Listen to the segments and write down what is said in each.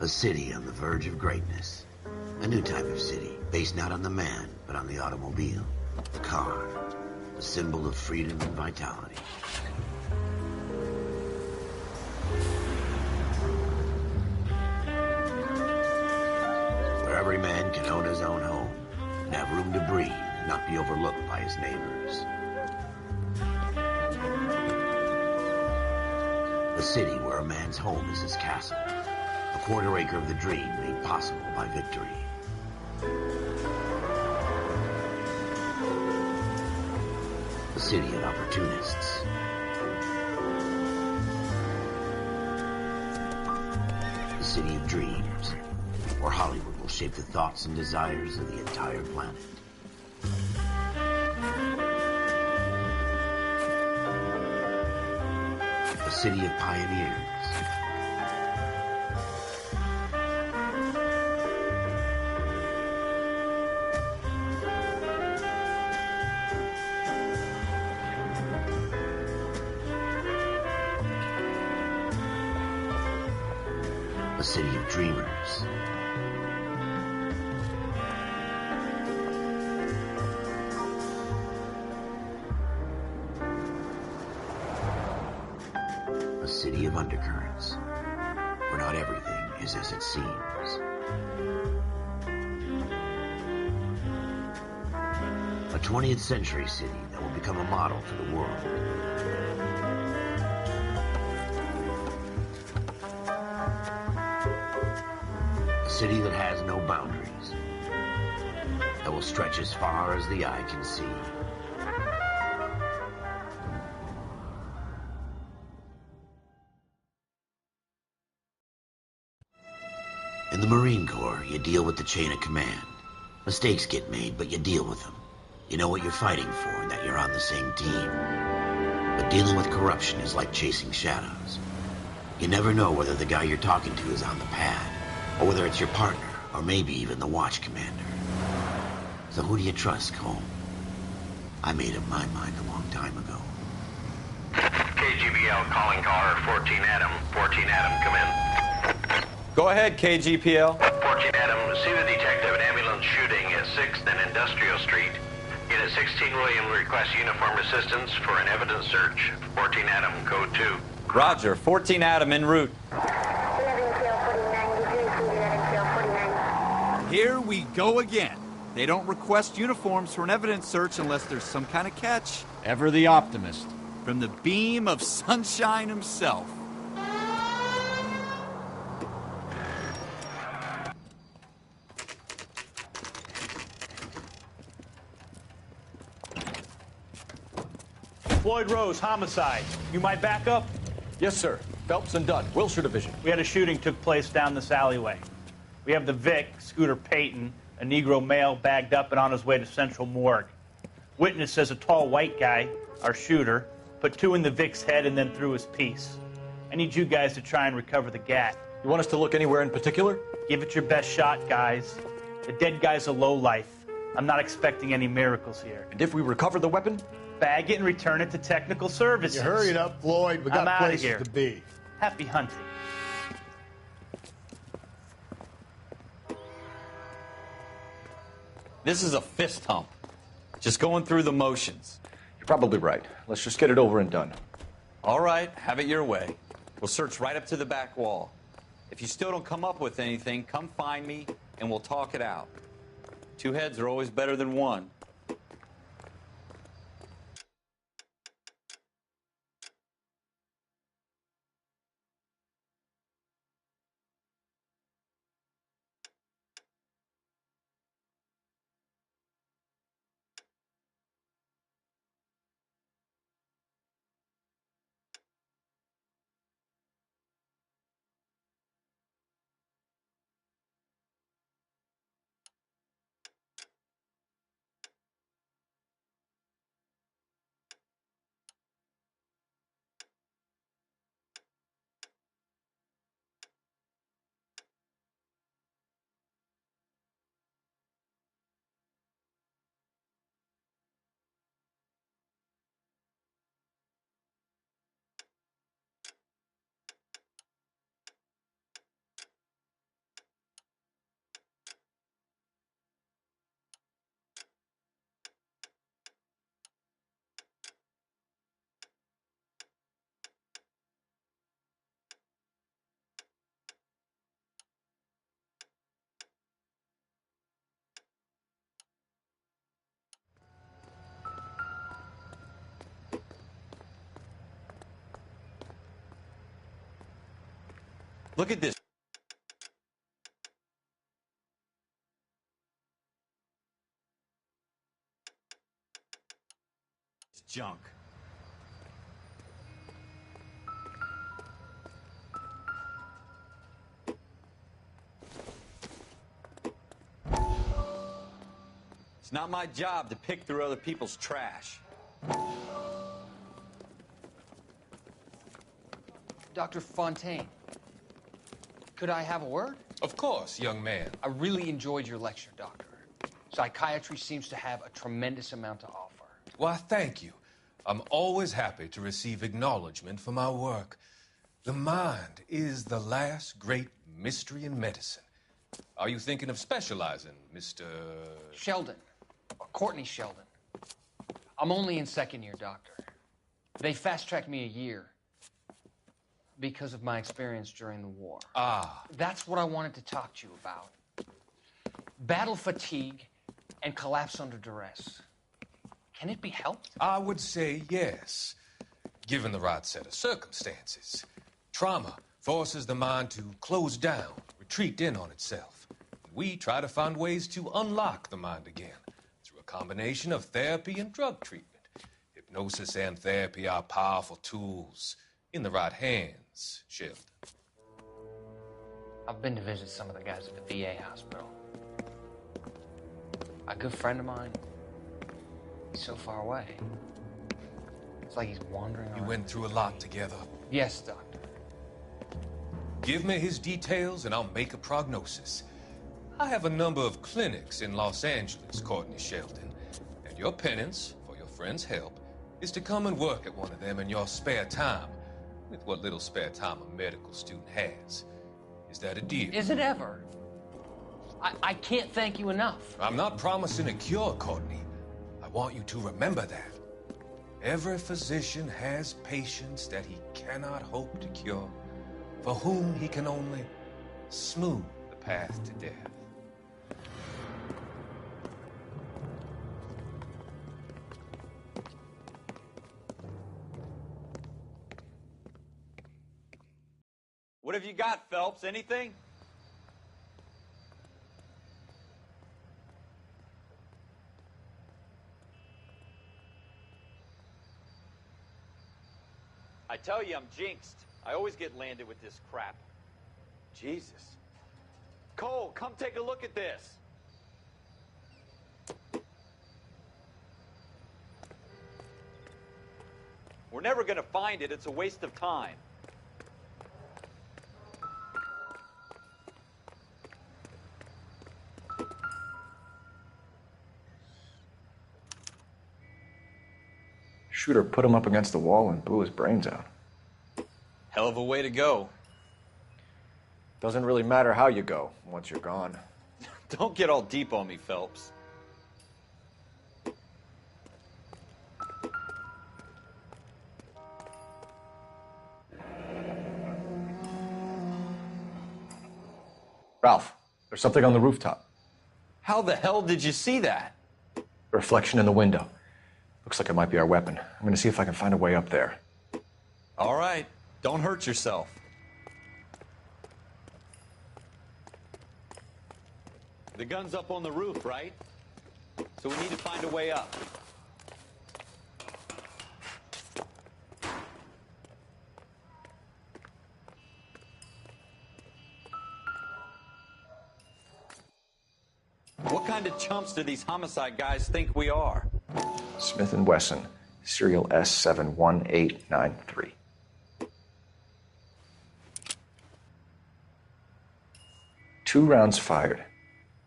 A city on the verge of greatness. A new type of city, based not on the man, but on the automobile. The car. The symbol of freedom and vitality. Where every man can own his own home, and have room to breathe, and not be overlooked by his neighbors. A city where a man's home is his castle. A quarter acre of the dream made possible by victory. A city of opportunists. A city of dreams, where Hollywood will shape the thoughts and desires of the entire planet. A city of pioneers. A city of dreamers. A city of undercurrents, where not everything is as it seems. A 20th century city that will become a model for the world. A city that has no boundaries, that will stretch as far as the eye can see. In the Marine Corps, you deal with the chain of command. Mistakes get made, but you deal with them. You know what you're fighting for and that you're on the same team. But dealing with corruption is like chasing shadows. You never know whether the guy you're talking to is on the pad, or whether it's your partner, or maybe even the watch commander. So who do you trust, Cole? I made up my mind a long time ago. KGBL calling caller 14 Adam. 14 Adam, come in. Go ahead, KGPL. 14 Adam, see the detective an ambulance shooting at 6th and Industrial Street. Unit 16 William requests uniform assistance for an evidence search. 14 Adam, code 2. Roger, 14 Adam en route. Here we go again. They don't request uniforms for an evidence search unless there's some kind of catch. Ever the optimist. From the beam of sunshine himself. Floyd Rose, homicide. You might back up? Yes, sir. Phelps and Dunn, Wilshire Division. We had a shooting took place down this alleyway. We have the Vic, Scooter Payton, a Negro male bagged up and on his way to Central Morgue. Witness says a tall white guy, our shooter, put 2 in the Vic's head and then threw his piece. I need you guys to try and recover the gat. You want us to look anywhere in particular? Give it your best shot, guys. The dead guy's a lowlife. I'm not expecting any miracles here. And if we recover the weapon? Bag it and return it to technical services. You hurried up, Floyd. We got outta places here. to be. Happy hunting. This is a fist hump. Just going through the motions. You're probably right. Let's just get it over and done. All right, have it your way. We'll search right up to the back wall. If you still don't come up with anything, come find me and we'll talk it out. 2 heads are always better than 1. Look at this. It's junk. It's not my job to pick through other people's trash. Dr. Fontaine, could I have a word? Of course, young man. I really enjoyed your lecture, Doctor. Psychiatry seems to have a tremendous amount to offer. Why, thank you. I'm always happy to receive acknowledgement for my work. The mind is the last great mystery in medicine. Are you thinking of specializing, Mr. Sheldon, or Courtney Sheldon. I'm only in second year, Doctor. They fast-tracked me a year because of my experience during the war. Ah. That's what I wanted to talk to you about. Battle fatigue and collapse under duress. Can it be helped? I would say yes, given the right set of circumstances. Trauma forces the mind to close down, retreat in on itself. We try to find ways to unlock the mind again through a combination of therapy and drug treatment. Hypnosis and therapy are powerful tools in the right hands, Sheldon. I've been to visit some of the guys at the VA hospital. A good friend of mine, he's so far away. It's like he's wandering around. You went through a lot together. Yes, Doctor. Give me his details and I'll make a prognosis. I have a number of clinics in Los Angeles, Courtney Sheldon, and your penance, for your friend's help, is to come and work at one of them in your spare time, with what little spare time a medical student has. Is that a deal? Is it ever? I can't thank you enough. I'm not promising a cure, Courtney. I want you to remember that. Every physician has patients that he cannot hope to cure, for whom he can only smooth the path to death. What have you got, Phelps? Anything? I tell you, I'm jinxed. I always get landed with this crap. Jesus. Cole, come take a look at this. We're never going to find it. It's a waste of time. Shooter put him up against the wall and blew his brains out. Hell of a way to go. Doesn't really matter how you go once you're gone. Don't get all deep on me, Phelps. Ralph, there's something on the rooftop. How the hell did you see that? A reflection in the window. Looks like it might be our weapon. I'm gonna see if I can find a way up there. All right. Don't hurt yourself. The gun's up on the roof, right? So we need to find a way up. What kind of chumps do these homicide guys think we are? Smith & Wesson, serial S71893. Two rounds fired,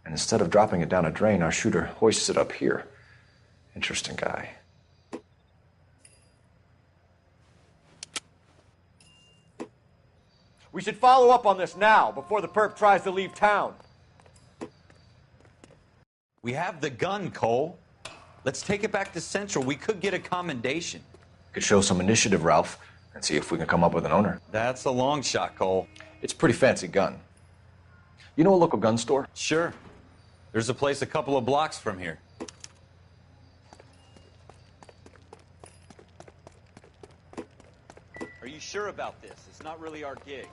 and instead of dropping it down a drain, our shooter hoists it up here. Interesting guy. We should follow up on this now, before the perp tries to leave town. We have the gun, Cole. Let's take it back to Central. We could get a commendation. Could show some initiative, Ralph, and see if we can come up with an owner. That's a long shot, Cole. It's a pretty fancy gun. You know a local gun store? Sure. There's a place a couple of blocks from here. Are you sure about this? It's not really our gig.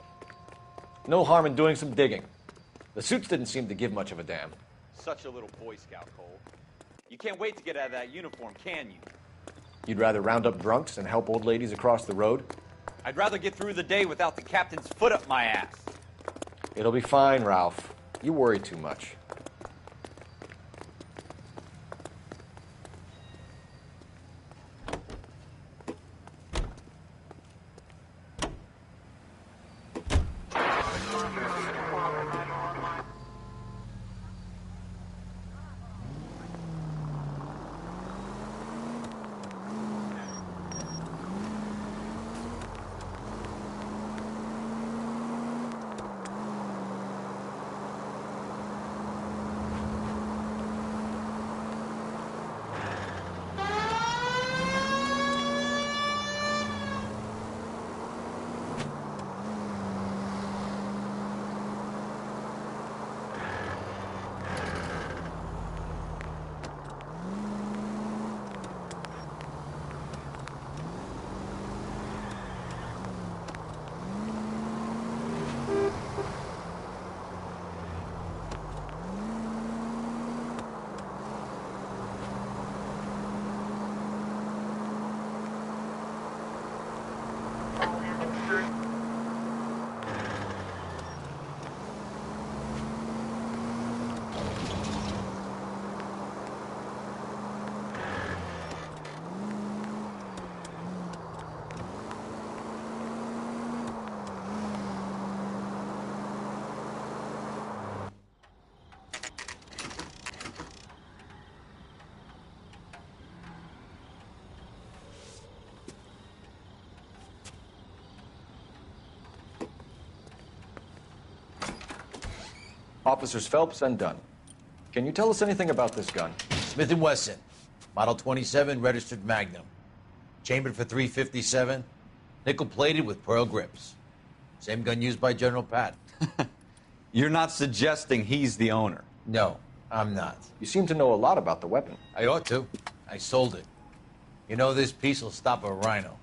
No harm in doing some digging. The suits didn't seem to give much of a damn. Such a little Boy Scout, Cole. You can't wait to get out of that uniform, can you? You'd rather round up drunks and help old ladies across the road? I'd rather get through the day without the captain's foot up my ass. It'll be fine, Ralph. You worry too much. Officers Phelps and Dunn. Can you tell us anything about this gun? Smith & Wesson, Model 27, registered Magnum. Chambered for .357, nickel-plated with pearl grips. Same gun used by General Patton. You're not suggesting he's the owner? No, I'm not. You seem to know a lot about the weapon. I ought to. I sold it. You know, this piece will stop a rhino.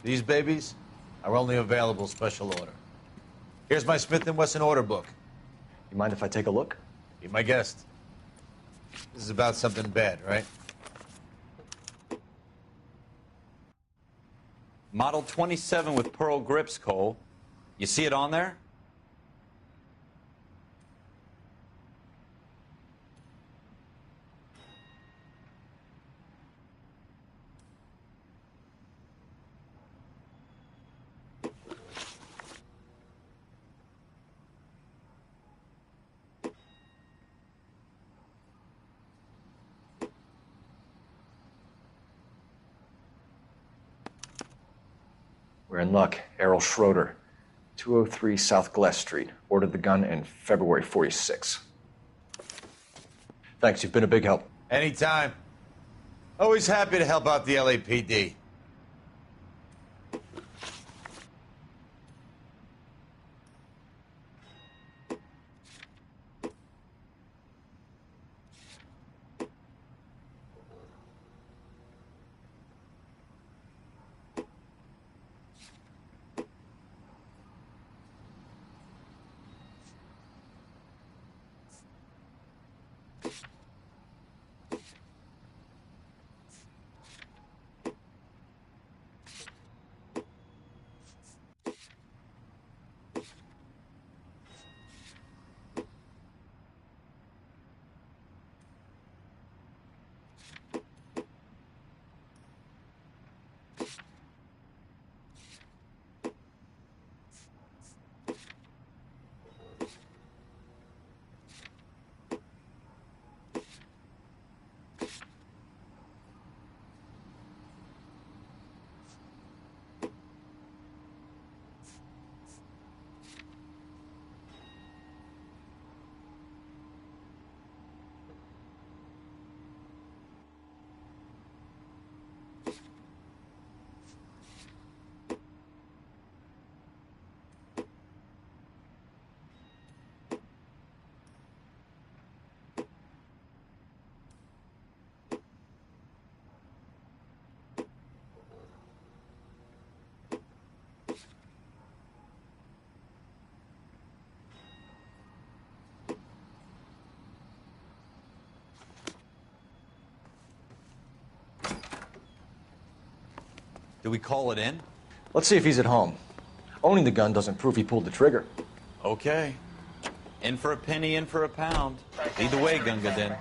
These babies are only available special order. Here's my Smith & Wesson order book. You mind if I take a look? Be my guest. This is about something bad, right? Model 27 with pearl grips, Cole. You see it on there? We're in luck. Errol Schroeder, 203 South Glass Street. Ordered the gun in February '46. Thanks, you've been a big help. Anytime. Always happy to help out the LAPD. Do we call it in? Let's see if he's at home. Owning the gun doesn't prove he pulled the trigger. Okay. In for a penny, in for a pound. Lead the way, Gunga Din.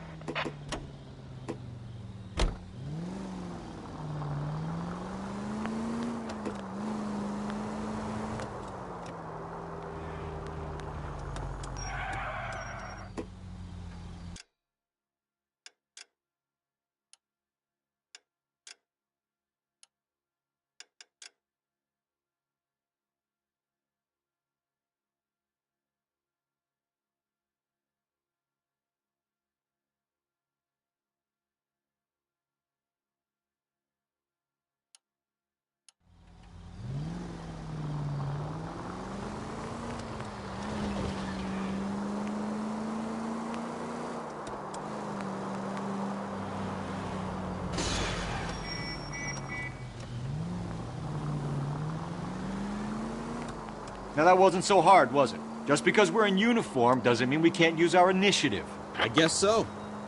Now that wasn't so hard, was it? Just because we're in uniform doesn't mean we can't use our initiative. I guess so.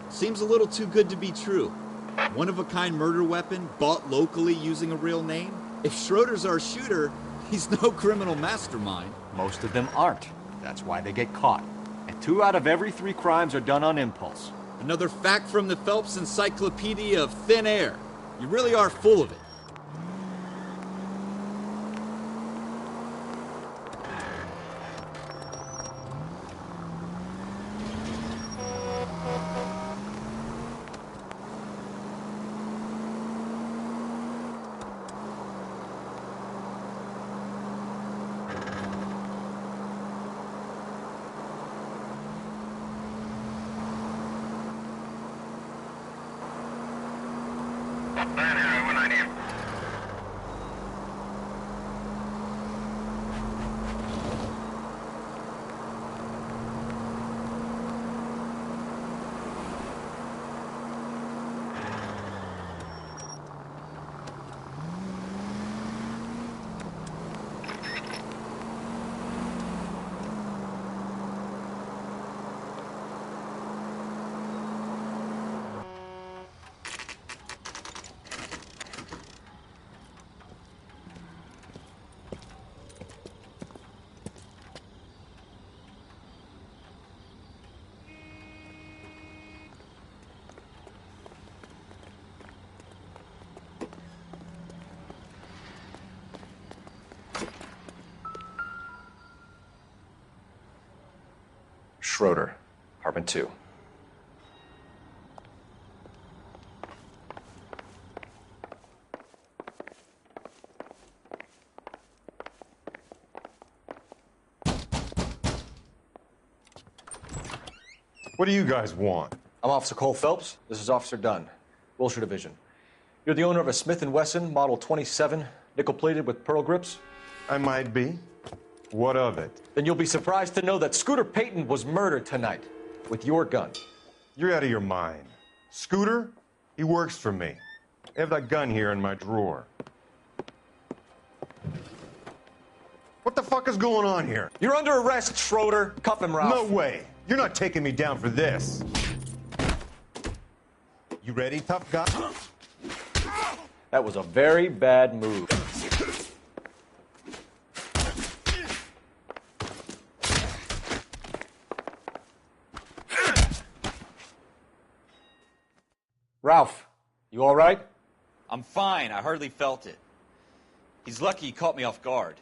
Seems a little too good to be true. One-of-a-kind murder weapon, bought locally using a real name? If Schroeder's our shooter, he's no criminal mastermind. Most of them aren't. That's why they get caught. And 2 out of every 3 crimes are done on impulse. Another fact from the Phelps Encyclopedia of Thin Air. You really are full of it. Schroeder, apartment 2. What do you guys want? I'm Officer Cole Phelps. This is Officer Dunn, Wilshire Division. You're the owner of a Smith & Wesson Model 27, nickel-plated with pearl grips? I might be. What of it? Then you'll be surprised to know that Scooter Payton was murdered tonight with your gun. You're out of your mind. Scooter? He works for me. I have that gun here in my drawer. What the fuck is going on here? You're under arrest, Schroeder. Cuff him, Ralph. No way. You're not taking me down for this. You ready, tough guy? That was a very bad move. Ralph, you all right? I'm fine. I hardly felt it. He's lucky he caught me off guard.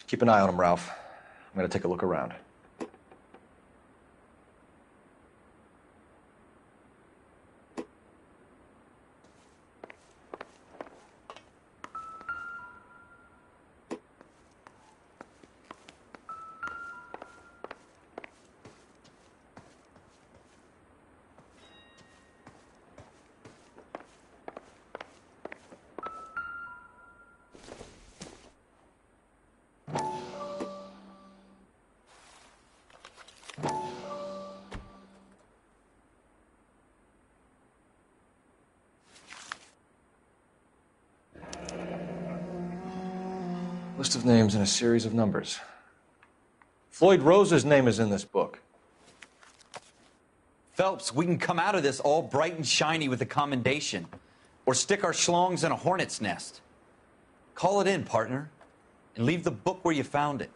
Keep an eye on him, Ralph. I'm going to take a look around. List of names and a series of numbers. Floyd Rose's name is in this book. Phelps, we can come out of this all bright and shiny with a commendation. or stick our schlongs in a hornet's nest. Call it in, partner, and leave the book where you found it.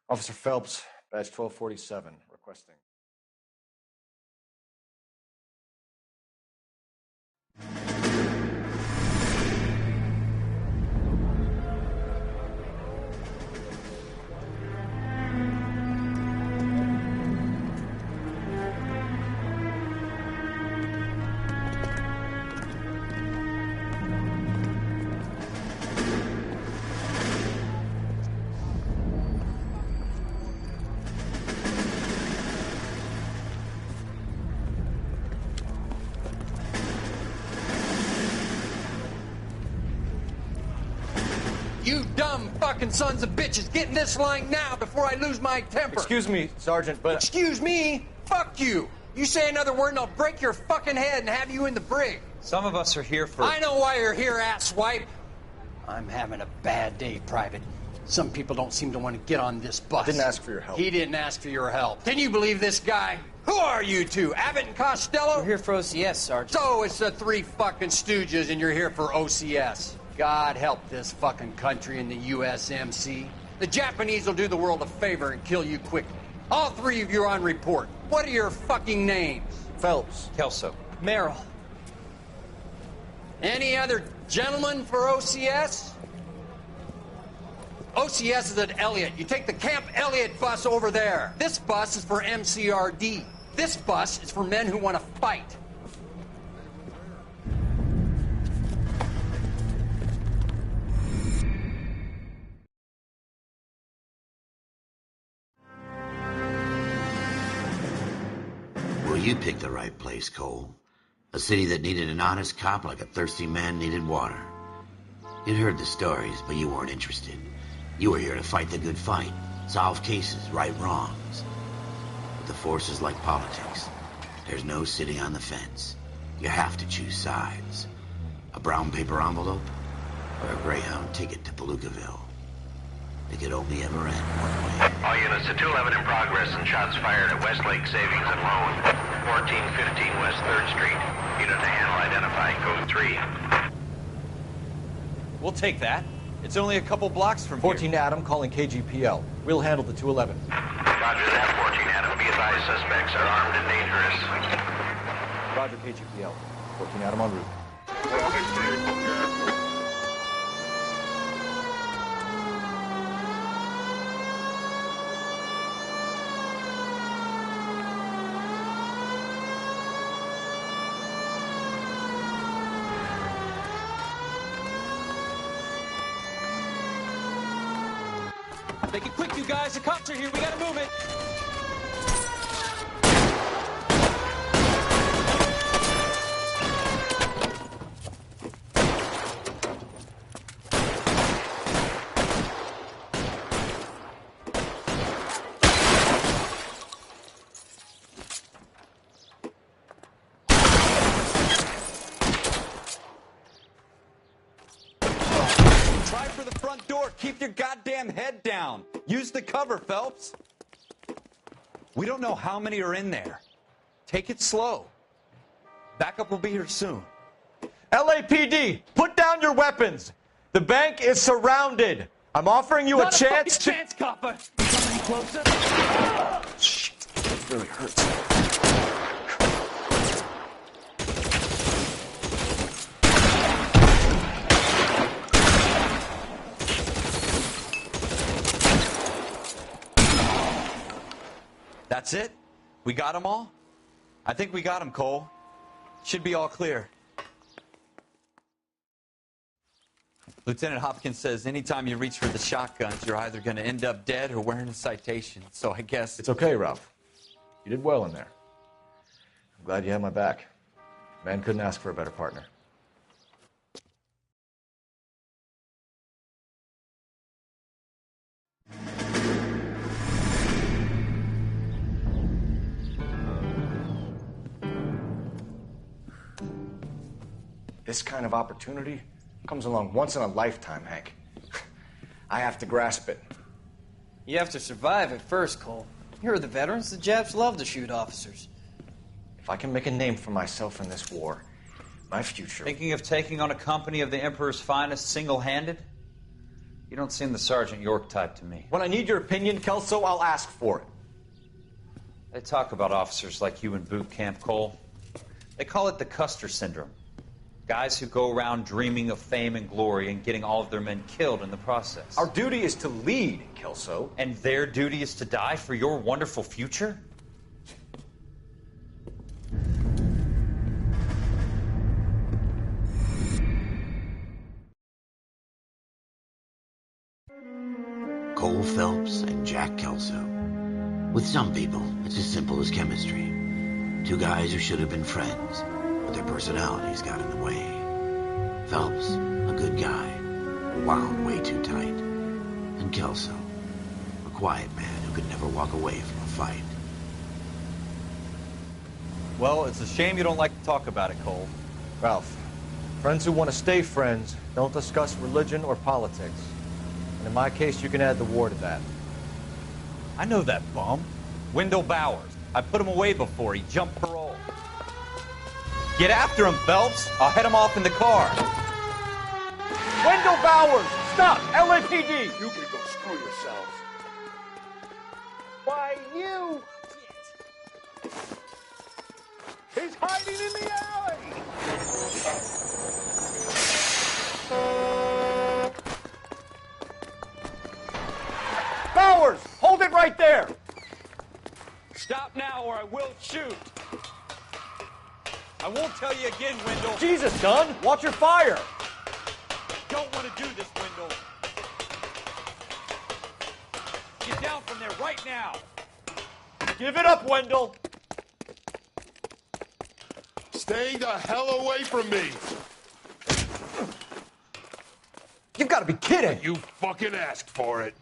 Officer Phelps, badge 1247, requesting. You dumb fucking sons of bitches, get in this line now before I lose my temper. Excuse me, Sergeant, but... Excuse me? Fuck you. You say another word and I'll break your fucking head and have you in the brig. Some of us are here for... I know why you're here, asswipe. I'm having a bad day, Private. Some people don't seem to want to get on this bus. I didn't ask for your help. He didn't ask for your help. Can you believe this guy? Who are you two? Abbott and Costello? We're here for OCS, Sergeant. So it's the three fucking stooges and you're here for OCS. God help this fucking country and the USMC. The Japanese will do the world a favor and kill you quickly. All three of you are on report. What are your fucking names? Phelps. Kelso. Merrill. Any other gentlemen for OCS? OCS is at Elliott. You take the Camp Elliott bus over there. This bus is for MCRD. This bus is for men who want to fight. Well, you picked the right place, Cole. A city that needed an honest cop like a thirsty man needed water. You'd heard the stories, but you weren't interested. You were here to fight the good fight, solve cases, right wrongs. But the force is like politics. There's no sitting on the fence. You have to choose sides. A brown paper envelope or a Greyhound ticket to Palookaville. It could only ever end one way. All units to 211 in progress and shots fired at Westlake Savings and Loan, 1415 West 3rd Street. Unit to handle identified, code 3. We'll take that. It's only a couple blocks from 14 Adam calling KGPL. We'll handle the 211. Roger that, 14 Adam. Be advised, suspects are armed and dangerous. Roger, KGPL. 14 Adam en route. Make it quick, you guys. The cops are here. We gotta move it. Try for the front door. Keep your goddamn head down. Use the cover, Phelps. We don't know how many are in there. Take it slow. Backup will be here soon. LAPD, put down your weapons. The bank is surrounded. I'm offering you a chance to... chance, copper. You come any closer? Shit, it really hurts. That's it? We got them all? I think we got them, Cole. Should be all clear. Lieutenant Hopkins says anytime you reach for the shotguns, you're either going to end up dead or wearing a citation. So I guess... It's okay, Ralph. You did well in there. I'm glad you had my back. Man couldn't ask for a better partner. This kind of opportunity comes along once in a lifetime, Hank. I have to grasp it. You have to survive it first, Cole. You're the veterans. The Japs love to shoot officers. If I can make a name for myself in this war, my future... Thinking of taking on a company of the Emperor's finest single-handed? You don't seem the Sergeant York type to me. When I need your opinion, Kelso, I'll ask for it. They talk about officers like you in boot camp, Cole. They call it the Custer syndrome. Guys who go around dreaming of fame and glory and getting all of their men killed in the process. Our duty is to lead, Kelso. And their duty is to die for your wonderful future? Cole Phelps and Jack Kelso. With some people, it's as simple as chemistry. Two guys who should have been friends, but their personalities got in the way. Phelps, a good guy, wound way too tight. And Kelso, a quiet man who could never walk away from a fight. Well, it's a shame you don't like to talk about it, Cole. Ralph, friends who want to stay friends don't discuss religion or politics. And in my case, you can add the war to that. I know that bum. Wendell Bowers. I put him away before. He jumped parole. Get after him, Phelps. I'll head him off in the car. Wendell Bowers! Stop! LAPD! You can go screw yourselves. Why, you... He's hiding in the alley! Bowers! Hold it right there! Stop now or I will shoot. I won't tell you again, Wendell. Jesus, Dunn! Watch your fire! Don't want to do this, Wendell. Get down from there right now. Give it up, Wendell! Stay the hell away from me. You've got to be kidding! You fucking asked for it.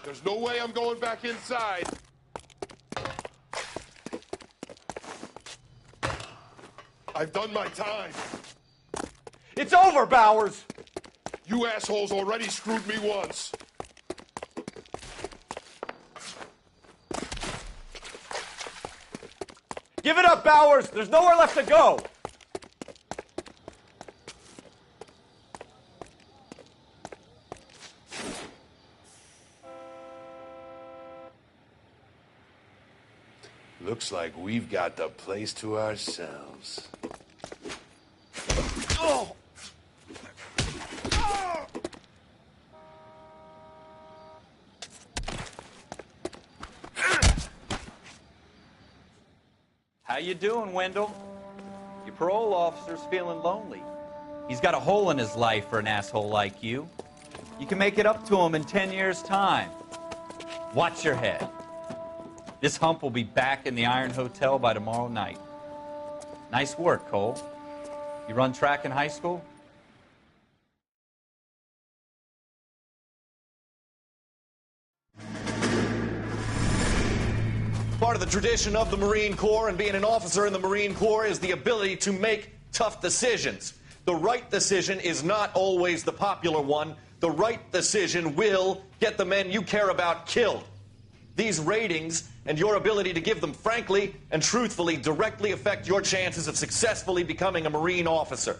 There's no way I'm going back inside. I've done my time. It's over, Bowers! You assholes already screwed me once. Give it up, Bowers! There's nowhere left to go! Looks like we've got the place to ourselves. Oh! How you doing, Wendell? Your parole officer's feeling lonely. He's got a hole in his life for an asshole like you. You can make it up to him in 10 years' time. Watch your head. This hump will be back in the Iron Hotel by tomorrow night. Nice work, Cole. You run track in high school? Part of the tradition of the Marine Corps and being an officer in the Marine Corps is the ability to make tough decisions. The right decision is not always the popular one. The right decision will get the men you care about killed. These ratings and your ability to give them frankly and truthfully directly affect your chances of successfully becoming a Marine officer.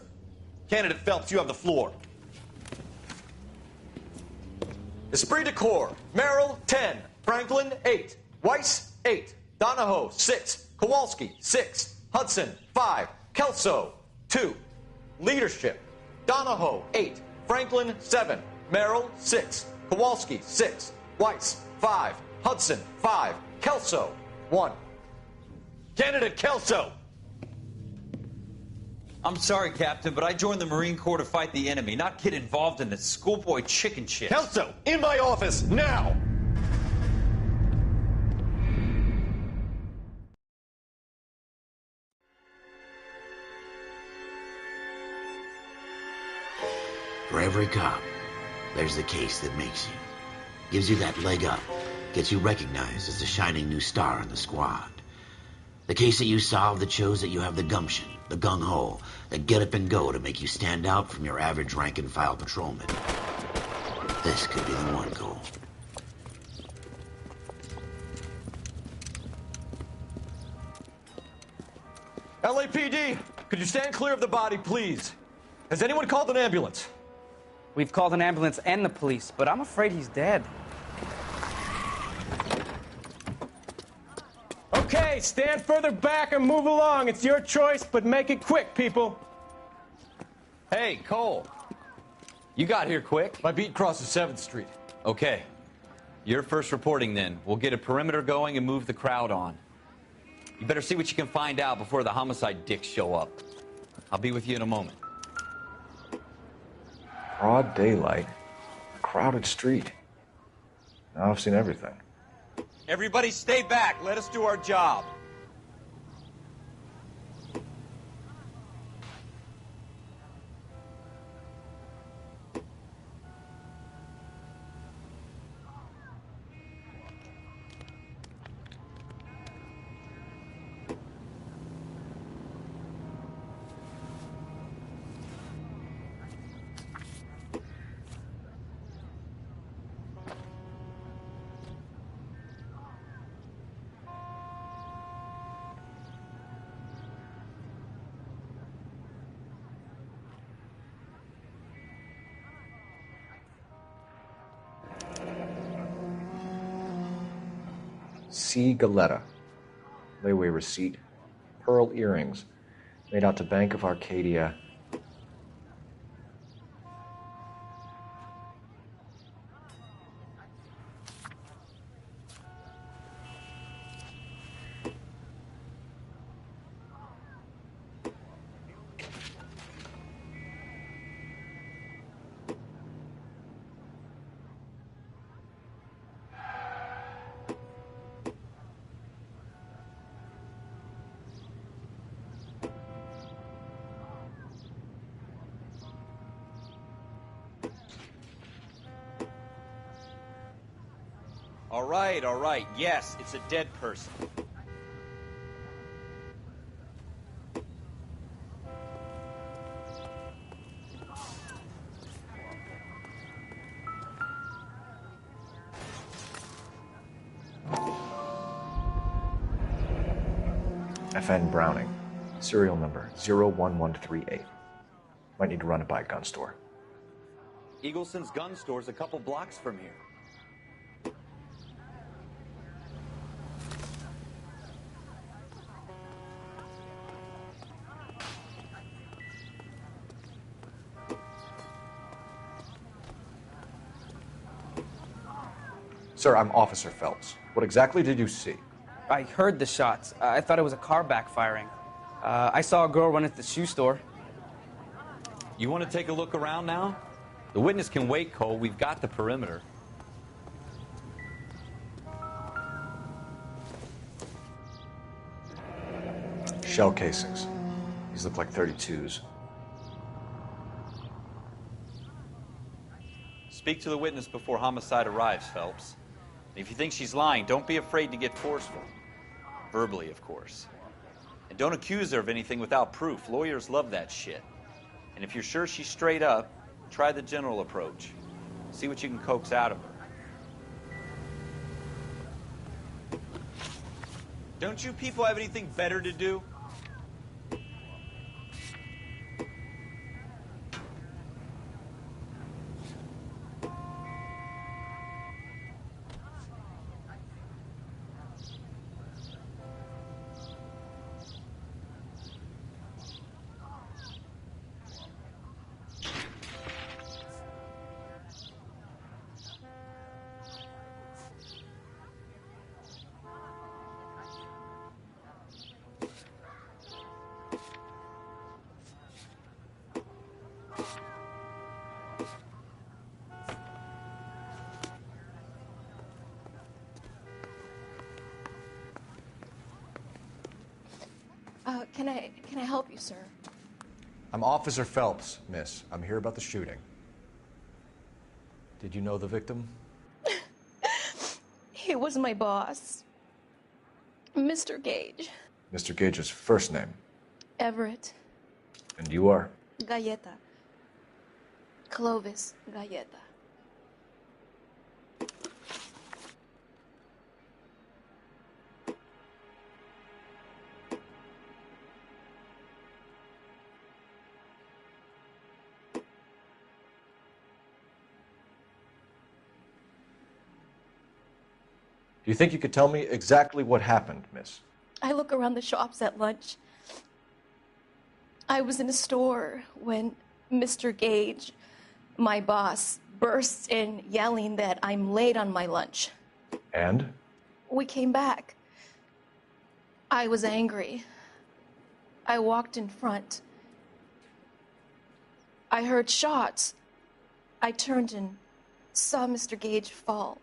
Candidate Phelps, you have the floor. Esprit de Corps, Merrill, 10. Franklin, 8. Weiss, 8. Donahoe, 6. Kowalski, 6. Hudson, 5. Kelso, 2. Leadership, Donahoe, 8. Franklin, 7. Merrill, 6. Kowalski, 6. Weiss, 5. Hudson, 5. Kelso, 1. Candidate Kelso. I'm sorry, Captain, but I joined the Marine Corps to fight the enemy, not get involved in this schoolboy chicken shit. Kelso, in my office, now! For every cop, there's the case that makes you. Gives you that leg up. Gets you recognized as the shining new star in the squad. The case that you solve that shows that you have the gumption, the gung-ho, the get up and go to make you stand out from your average rank-and-file patrolman. This could be the one, Cole. LAPD, could you stand clear of the body, please? Has anyone called an ambulance? We've called an ambulance and the police, but I'm afraid he's dead. Okay, stand further back and move along. It's your choice, but make it quick, people. Hey, Cole. You got here quick. My beat crosses 7th Street. Okay. You're first reporting then. We'll get a perimeter going and move the crowd on. You better see what you can find out before the homicide dicks show up. I'll be with you in a moment. Broad daylight, a crowded street. Now I've seen everything. Everybody stay back. Let us do our job. C. Galetta. Layaway receipt. Pearl earrings. Made out to Bank of Arcadia. All right. Yes, it's a dead person. FN Browning. Serial number 01138. Might need to run it by a gun store. Eagleson's gun store's a couple blocks from here. Sir, I'm Officer Phelps. What exactly did you see? I heard the shots. I thought it was a car backfiring. I saw a girl run into the shoe store. You want to take a look around now? The witness can wait, Cole. We've got the perimeter. Shell casings. These look like 32s. Speak to the witness before homicide arrives, Phelps. If you think she's lying, don't be afraid to get forceful. Verbally, of course. And don't accuse her of anything without proof. Lawyers love that shit. And if you're sure she's straight up, try the general approach. See what you can coax out of her. Don't you people have anything better to do? Can I help you, sir? I'm Officer Phelps, miss. I'm here about the shooting. Did you know the victim? He was my boss, Mr. Gage. Mr. Gage's first name. Everett. And you are? Galleta. Clovis Galleta. Do you think you could tell me exactly what happened, miss? I look around the shops at lunch. I was in a store when Mr. Gage, my boss, bursts in yelling that I'm late on my lunch. And? We came back. I was angry. I walked in front. I heard shots. I turned and saw Mr. Gage fall.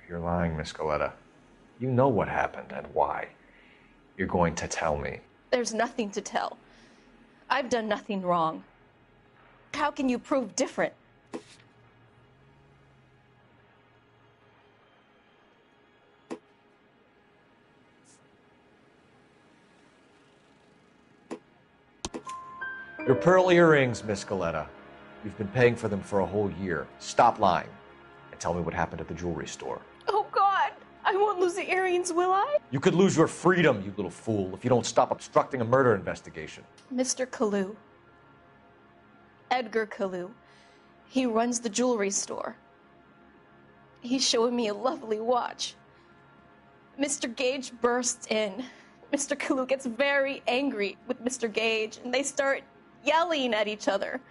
You're lying, Miss Coletta. You know what happened and why. You're going to tell me. There's nothing to tell. I've done nothing wrong. How can you prove different? Your pearl earrings, Miss Coletta. You've been paying for them for a whole year. Stop lying and tell me what happened at the jewelry store. Oh, God! I won't lose the earrings, will I? You could lose your freedom, you little fool, if you don't stop obstructing a murder investigation. Mr. Kalu. Edgar Kalu. He runs the jewelry store. He's showing me a lovely watch. Mr. Gage bursts in. Mr. Kalu gets very angry with Mr. Gage, and they start yelling at each other.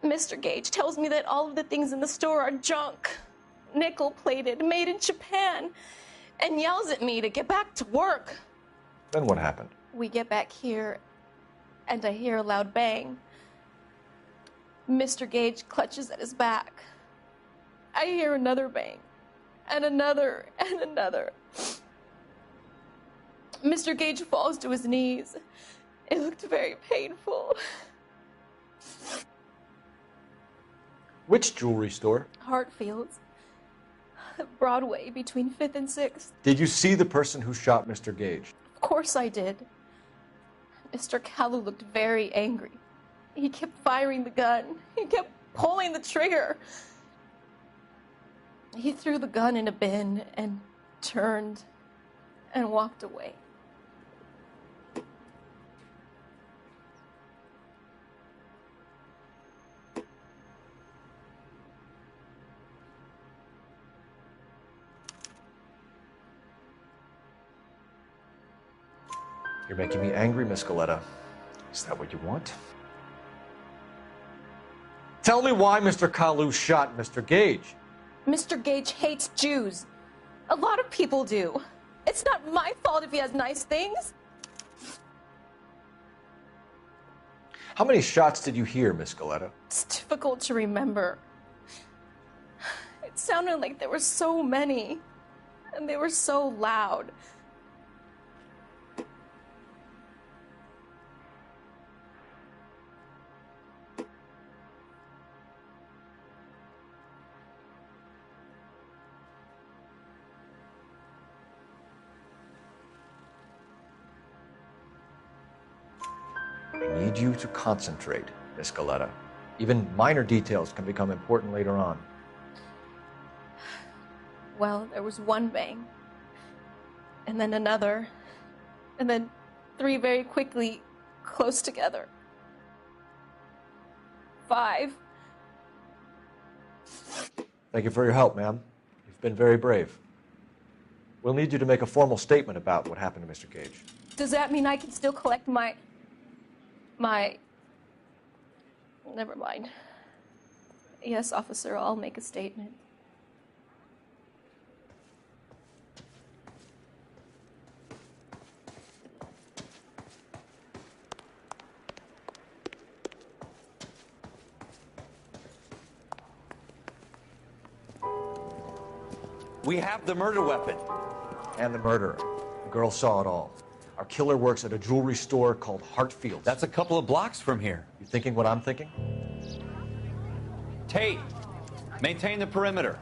Mr. Gage tells me that all of the things in the store are junk, nickel-plated, made in Japan, and yells at me to get back to work. Then what happened? We get back here, and I hear a loud bang. Mr. Gage clutches at his back. I hear another bang, and another, and another. Mr. Gage falls to his knees. It looked very painful. Which jewelry store? Hartfield's. Broadway, between 5th and 6th. Did you see the person who shot Mr. Gage? Of course I did. Mr. Kalu looked very angry. He kept firing the gun. He kept pulling the trigger. He threw the gun in a bin and turned and walked away. You're making me angry, Miss Coletta. Is that what you want? Tell me why Mr. Kalu shot Mr. Gage. Mr. Gage hates Jews. A lot of people do. It's not my fault if he has nice things. How many shots did you hear, Miss Coletta? It's difficult to remember. It sounded like there were so many, and they were so loud. I need you to concentrate, Miss Coletta. Even minor details can become important later on. Well, there was one bang, and then another, and then 3 very quickly, close together. 5. Thank you for your help, ma'am. You've been very brave. We'll need you to make a formal statement about what happened to Mr. Gage. Does that mean I can still collect my... Never mind. Yes, officer, I'll make a statement. We have the murder weapon. And the murderer. The girl saw it all. Our killer works at a jewelry store called Hartfield's. That's a couple of blocks from here. You thinking what I'm thinking? Tate, maintain the perimeter.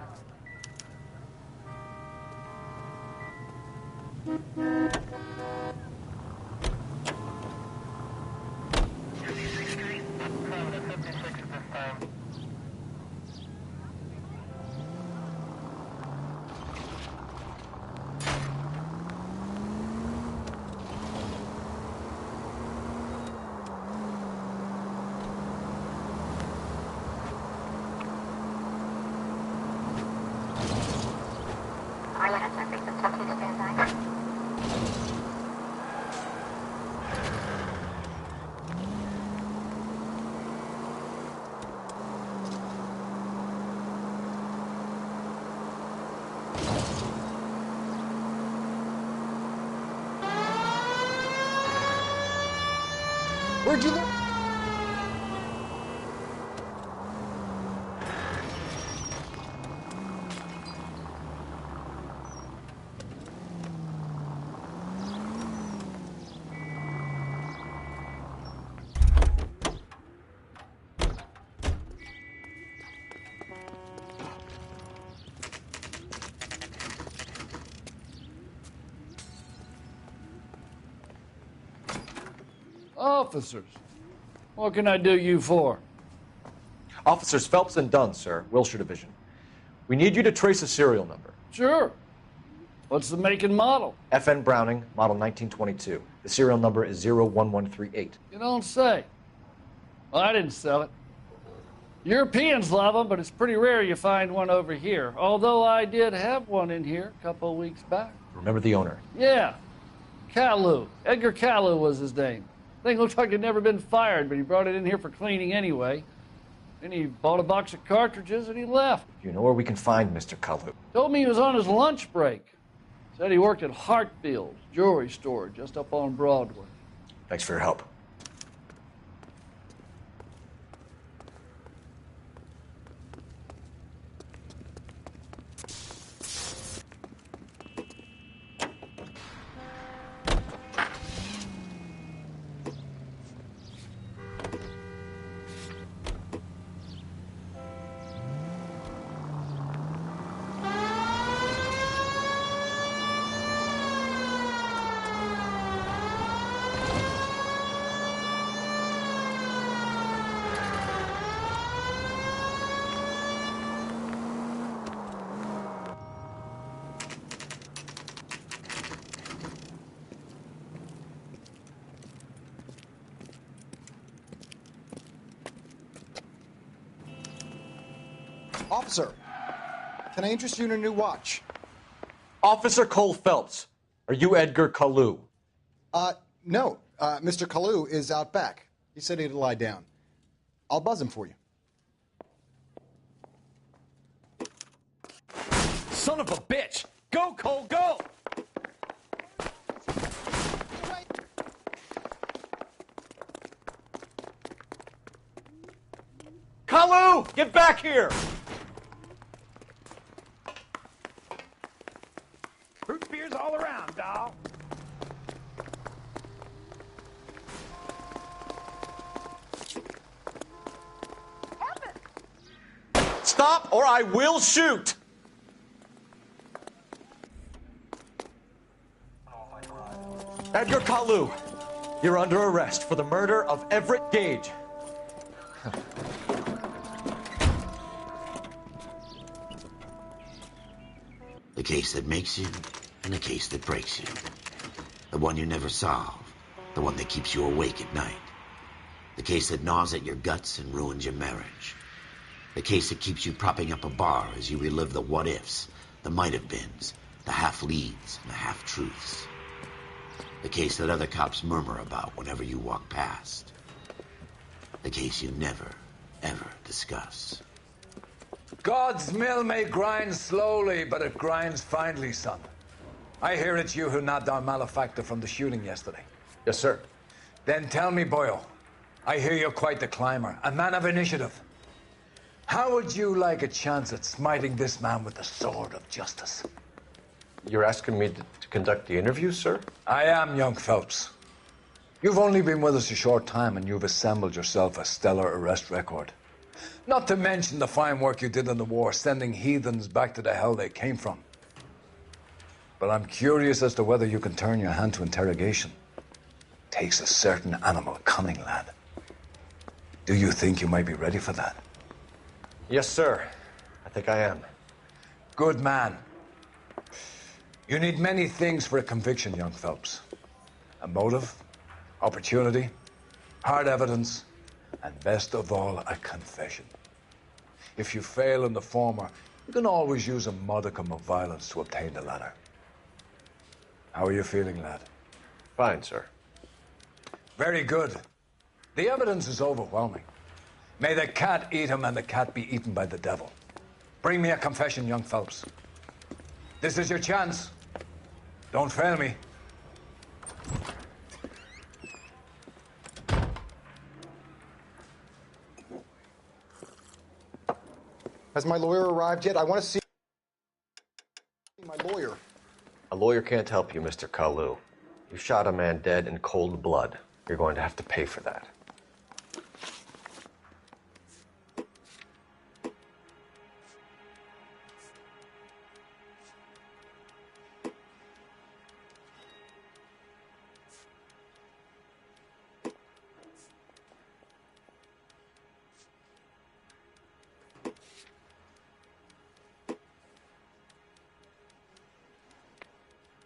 Where'd you learn? Officers, what can I do you for? Officers Phelps and Dunn, sir, Wilshire Division. We need you to trace a serial number. Sure. What's the make and model? FN Browning, model 1922. The serial number is 01138. You don't say. Well, I didn't sell it. Europeans love them, but it's pretty rare you find one over here. Although I did have one in here a couple of weeks back. Remember the owner? Yeah. Kalu. Edgar Kalu was his name. Thing looked like it'd never been fired, but he brought it in here for cleaning anyway. Then he bought a box of cartridges and he left. You know where we can find Mr. Kalu? Told me he was on his lunch break. Said he worked at Hartfield's jewelry store just up on Broadway. Thanks for your help. Officer, can I interest you in a new watch? Officer Cole Phelps, are you Edgar Kalu? No. Mr. Kalu is out back. He said he'd lie down. I'll buzz him for you. Son of a bitch! Go, Cole, go! Kalu, get back here! Root beers all around, doll. Stop or I will shoot! Edgar Kalu, you're under arrest for the murder of Everett Gage. The case that makes you and the case that breaks you. The one you never solve. The one that keeps you awake at night. The case that gnaws at your guts and ruins your marriage. The case that keeps you propping up a bar as you relive the what-ifs, the might-have-beens, the half-leads, and the half-truths. The case that other cops murmur about whenever you walk past. The case you never, ever discuss. God's mill may grind slowly, but it grinds finely, son. I hear it's you who nabbed our malefactor from the shooting yesterday. Yes, sir. Then tell me, Boyle, I hear you're quite the climber, a man of initiative. How would you like a chance at smiting this man with the sword of justice? You're asking me to conduct the interview, sir? I am, young Phelps. You've only been with us a short time, and you've assembled yourself a stellar arrest record. Not to mention the fine work you did in the war, sending heathens back to the hell they came from. but I'm curious as to whether you can turn your hand to interrogation. Takes a certain animal cunning, lad. Do you think you might be ready for that? Yes, sir. I think I am. Good man. You need many things for a conviction, young Phelps. A motive, opportunity, hard evidence, and best of all, a confession. If you fail in the former, you can always use a modicum of violence to obtain the latter. How are you feeling, lad? Fine, sir. Very good. The evidence is overwhelming. May the cat eat him and the cat be eaten by the devil. Bring me a confession, young Phelps. This is your chance. Don't fail me. Has my lawyer arrived yet? I want to see my lawyer. A lawyer can't help you, Mr. Kalu. You shot a man dead in cold blood. You're going to have to pay for that.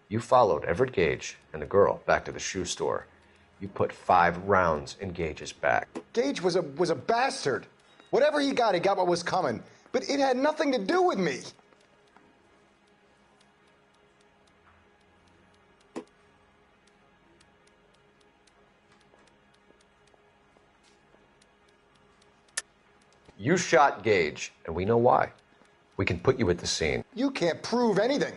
You followed Everett Gage and the girl back to the shoe store. You put 5 rounds in Gage's back. Gage was a bastard. Whatever he got what was coming. But it had nothing to do with me. You shot Gage, and we know why. We can put you at the scene. You can't prove anything.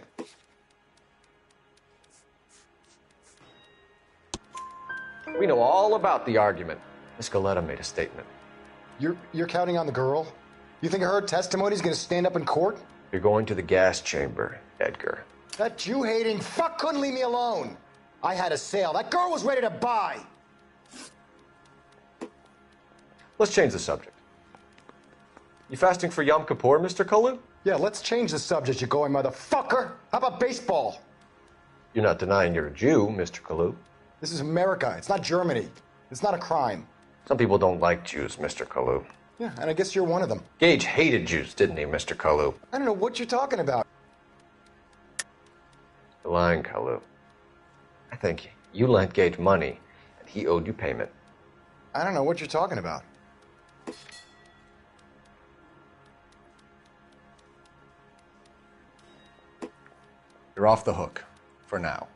We know all about the argument. Miss Galetta made a statement. You're counting on the girl? You think her testimony's gonna stand up in court? You're going to the gas chamber, Edgar. That Jew-hating fuck couldn't leave me alone. I had a sale. That girl was ready to buy. Let's change the subject. You fasting for Yom Kippur, Mr. Kalu? Yeah, let's change the subject, you going motherfucker. How about baseball? You're not denying you're a Jew, Mr. Kalu. This is America. It's not Germany. It's not a crime. Some people don't like Jews, Mr. Kalu. Yeah, and I guess you're one of them. Gage hated Jews, didn't he, Mr. Kalu? I don't know what you're talking about. You're lying, Kalu. I think you lent Gage money, and he owed you payment. I don't know what you're talking about. You're off the hook, for now.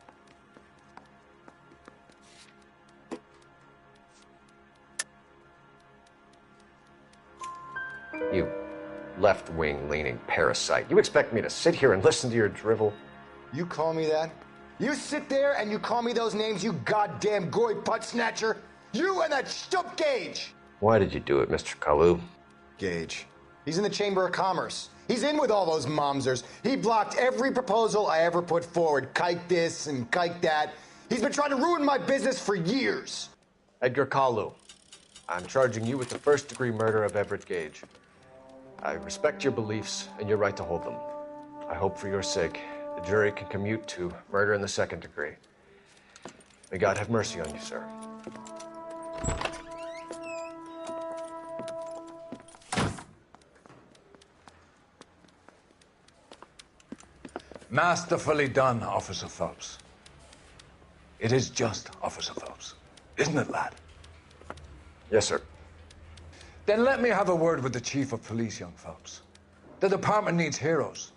You left-wing leaning parasite. You expect me to sit here and listen to your drivel? You call me that? You sit there and you call me those names, you goddamn goy putt snatcher? You and that stup Gage! Why did you do it, Mr. Kalu? Gage. He's in the Chamber of Commerce. He's in with all those momsers. He blocked every proposal I ever put forward. Kike this and kike that. He's been trying to ruin my business for years. Edgar Kalu, I'm charging you with the first-degree murder of Everett Gage. I respect your beliefs and your right to hold them. I hope for your sake the jury can commute to murder in the second degree. May God have mercy on you, sir. Masterfully done, Officer Phelps. It is just Officer Phelps, isn't it, lad? Yes, sir. Then let me have a word with the Chief of Police, young Phelps. The department needs heroes.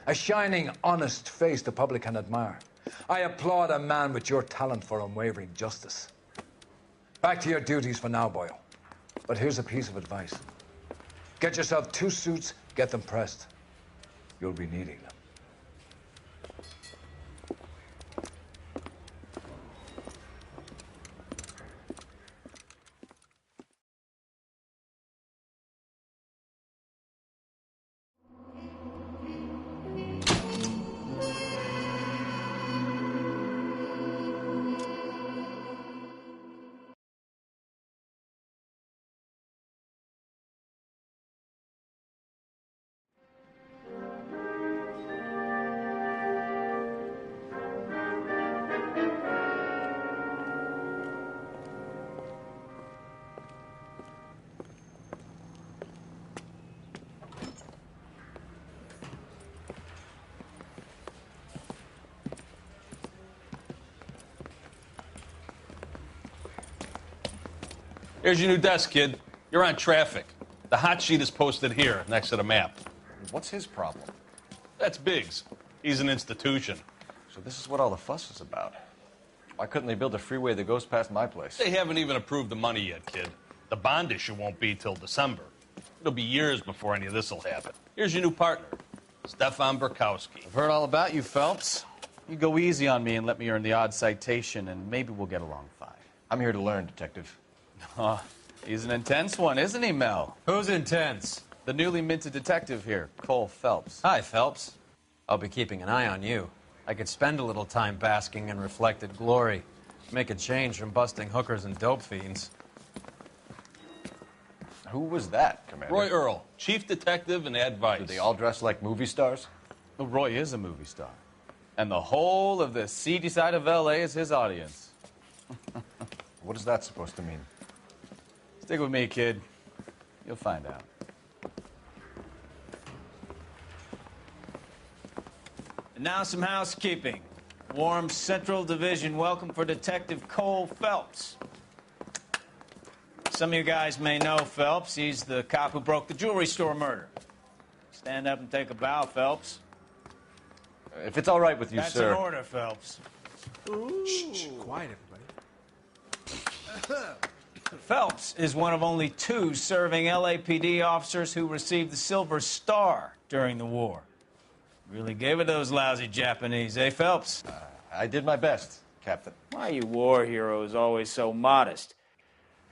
A shining, honest face the public can admire. I applaud a man with your talent for unwavering justice. Back to your duties for now, Boyle. But here's a piece of advice. Get yourself 2 suits, get them pressed. You'll be needing them. Here's your new desk, kid. You're on traffic. The hot sheet is posted here, next to the map. What's his problem? That's Biggs. He's an institution. So this is what all the fuss is about. Why couldn't they build a freeway that goes past my place? They haven't even approved the money yet, kid. The bond issue won't be till December. It'll be years before any of this will happen. Here's your new partner, Stefan Burkowski. I've heard all about you, Phelps. You go easy on me and let me earn the odd citation, and maybe we'll get along fine. I'm here to learn, Detective. Oh, he's an intense one, isn't he, Mel? Who's intense? The newly minted detective here, Cole Phelps. Hi, Phelps. I'll be keeping an eye on you. I could spend a little time basking in reflected glory. Make a change from busting hookers and dope fiends. Who was that, Commander? Roy Earl, chief detective and advice. Do they all dress like movie stars? Well, Roy is a movie star. And the whole of the seedy side of L.A. is his audience. What is that supposed to mean? Stick with me, kid. You'll find out. And now some housekeeping. Warm Central Division welcome for Detective Cole Phelps. Some of you guys may know Phelps. He's the cop who broke the jewelry store murder. Stand up and take a bow, Phelps. If it's all right with you, That's sir. That's an order, Phelps. Shh, quiet, everybody. Phelps is one of only 2 serving LAPD officers who received the Silver Star during the war. Really gave it those lousy Japanese, eh, Phelps? I did my best, Captain. Why are you war heroes always so modest?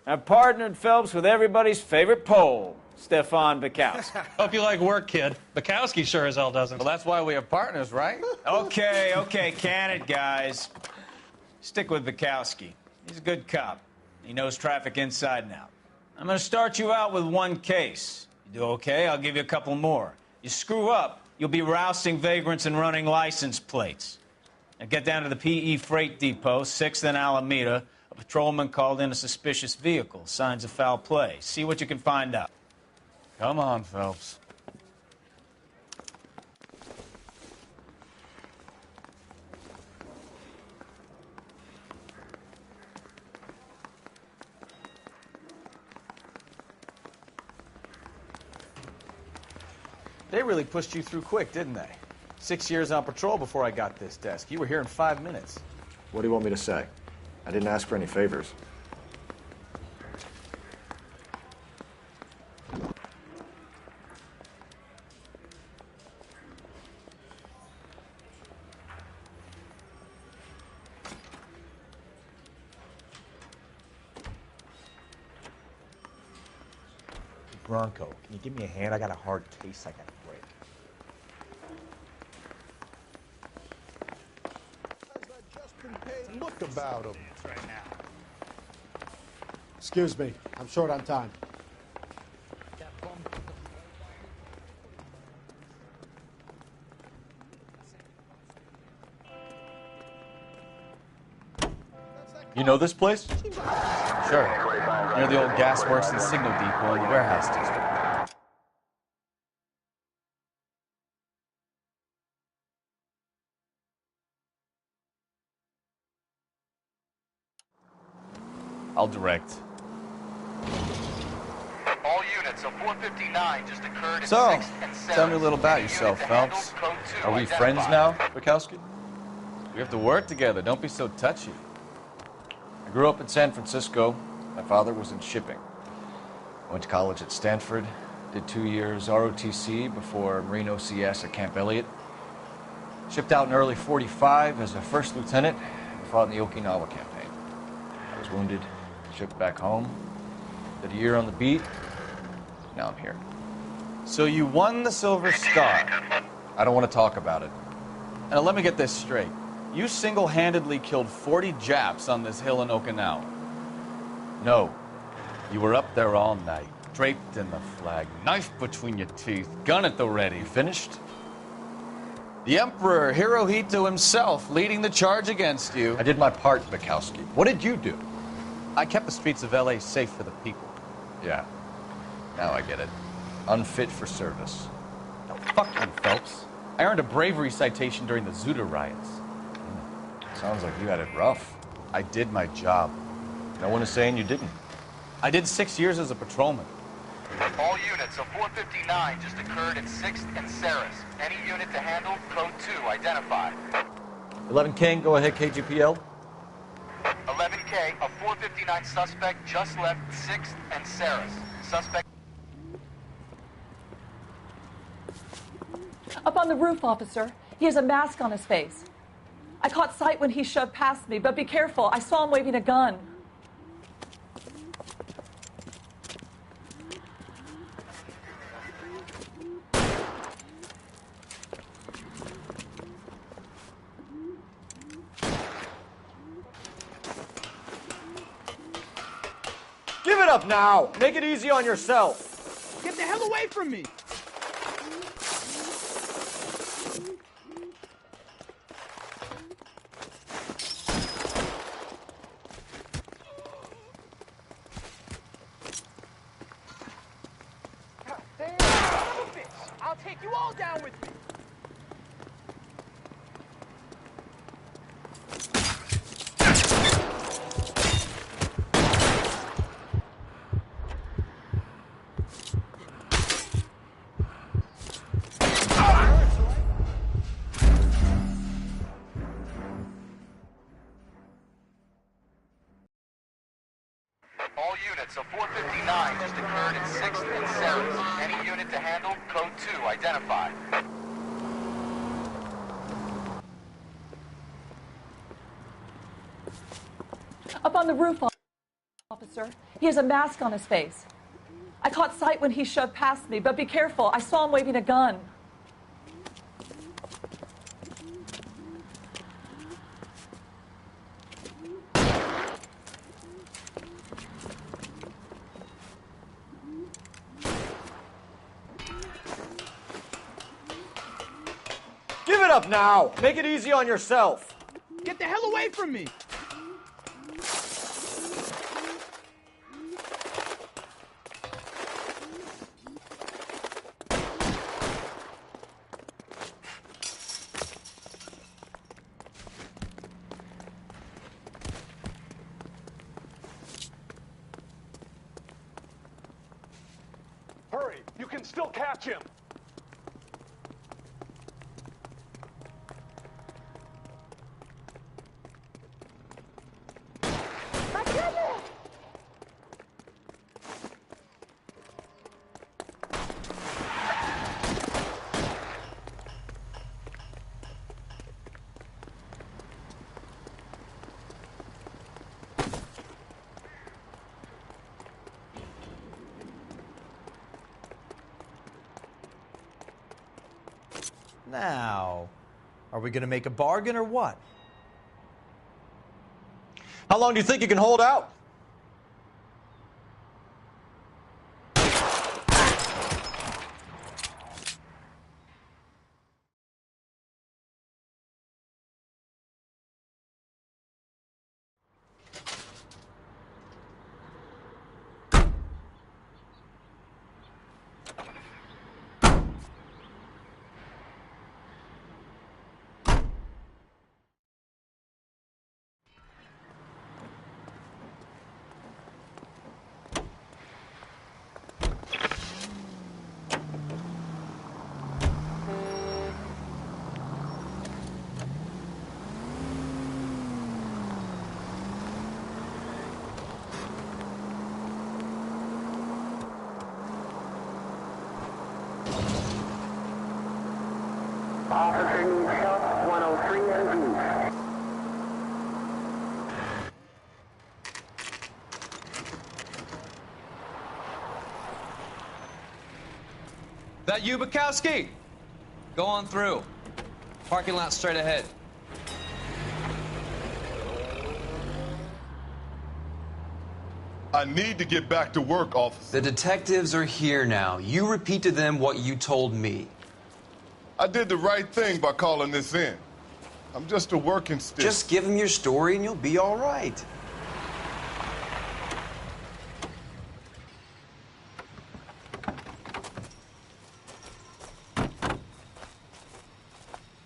I've partnered Phelps with everybody's favorite Pole, Stefan Burkowski. Hope you like work, kid. Bukowski sure as hell doesn't. Well, that's why we have partners, right? Okay, can it, guys. Stick with Burkowski. He's a good cop. He knows traffic inside and out. I'm going to start you out with 1 case. You do okay, I'll give you a couple more. You screw up, you'll be rousting vagrants and running license plates. Now get down to the PE Freight Depot, 6th and Alameda. A patrolman called in a suspicious vehicle. Signs of foul play. See what you can find out. Come on, Phelps. They really pushed you through quick, didn't they? 6 years on patrol before I got this desk. You were here in 5 minutes. What do you want me to say? I didn't ask for any favors. Bronco, can you give me a hand? I got a hard case I gotta break. Look about him. Right now. Excuse me, I'm short on time. You know this place? Sure. Near the old gas works and signal depot in the warehouse district. I'll direct. All units, a 459 just occurred in So, 6th and 7th. tell me a little about yourself, Phelps. Are we friends now, Burkowski? We have to work together. Don't be so touchy. I grew up in San Francisco. My father was in shipping. I went to college at Stanford, did 2 years ROTC before Marine OCS at Camp Elliott. Shipped out in early '45 as a first lieutenant and fought in the Okinawa campaign. I was wounded, shipped back home, did a year on the beat. Now I'm here. So you won the Silver Star. I don't want to talk about it. Now let me get this straight. You single-handedly killed 40 Japs on this hill in Okinawa. No. You were up there all night, draped in the flag, knife between your teeth, gun at the ready. Finished? The Emperor Hirohito himself leading the charge against you. I did my part, Bukowski. What did you do? I kept the streets of L.A. safe for the people. Yeah. Now I get it. Unfit for service. No, fuck you, Phelps. I earned a bravery citation during the Zuda riots. Sounds like you had it rough. I did my job. No one is saying you didn't. I did 6 years as a patrolman. All units, a 459 just occurred at 6th and Saris. Any unit to handle, code 2, identified. 11 King, go ahead, KGPL. 11K, a 459 suspect just left 6th and Saris. Suspect... Up on the roof, officer. He has a mask on his face. I caught sight when he shoved past me, but be careful. I saw him waving a gun. Give it up now! Make it easy on yourself! Get the hell away from me! Damn, son of a bitch! I'll take you all down with me! All units, a 459 just occurred at 6th and Saris. Any unit to handle, code 2, identified. Up on the roof, officer. He has a mask on his face. I caught sight when he shoved past me, but be careful. I saw him waving a gun. Give it up now! Make it easy on yourself! Get the hell away from me! Hurry! You can still catch him! Now, are we going to make a bargain or what? How long do you think you can hold out? Officer needs help, 103 and view. That you, Bukowski? Go on through. Parking lot straight ahead. I need to get back to work, officer. The detectives are here now. You repeat to them what you told me. I did the right thing by calling this in. I'm just a working stick. Just give them your story and you'll be all right.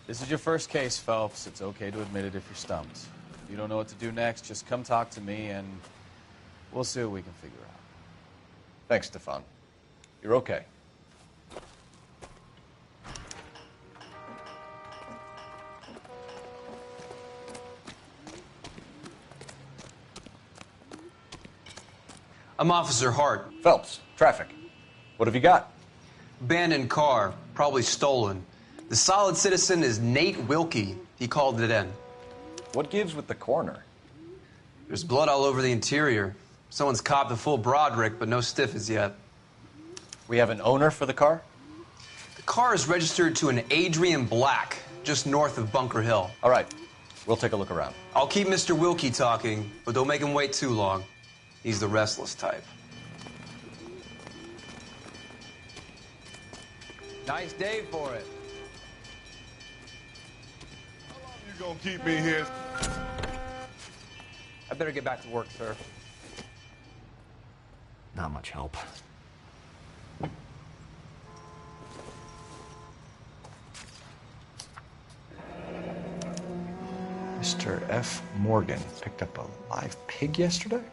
This is your first case, Phelps. It's okay to admit it if you're stumped. If you don't know what to do next, just come talk to me and we'll see what we can figure out. Thanks, Stefan. You're okay. I'm Officer Hart. Phelps, traffic. What have you got? Abandoned car, probably stolen. The solid citizen is Nate Wilkie. He called it in. What gives with the coroner? There's blood all over the interior. Someone's copped a full Broderick, but no stiff as yet. We have an owner for the car? The car is registered to an Adrian Black, just north of Bunker Hill. All right. We'll take a look around. I'll keep Mr. Wilkie talking, but don't make him wait too long. He's the restless type. Nice day for it. How long you gonna keep me here? I better get back to work, sir. Not much help. Mr. F. Morgan picked up a live pig yesterday?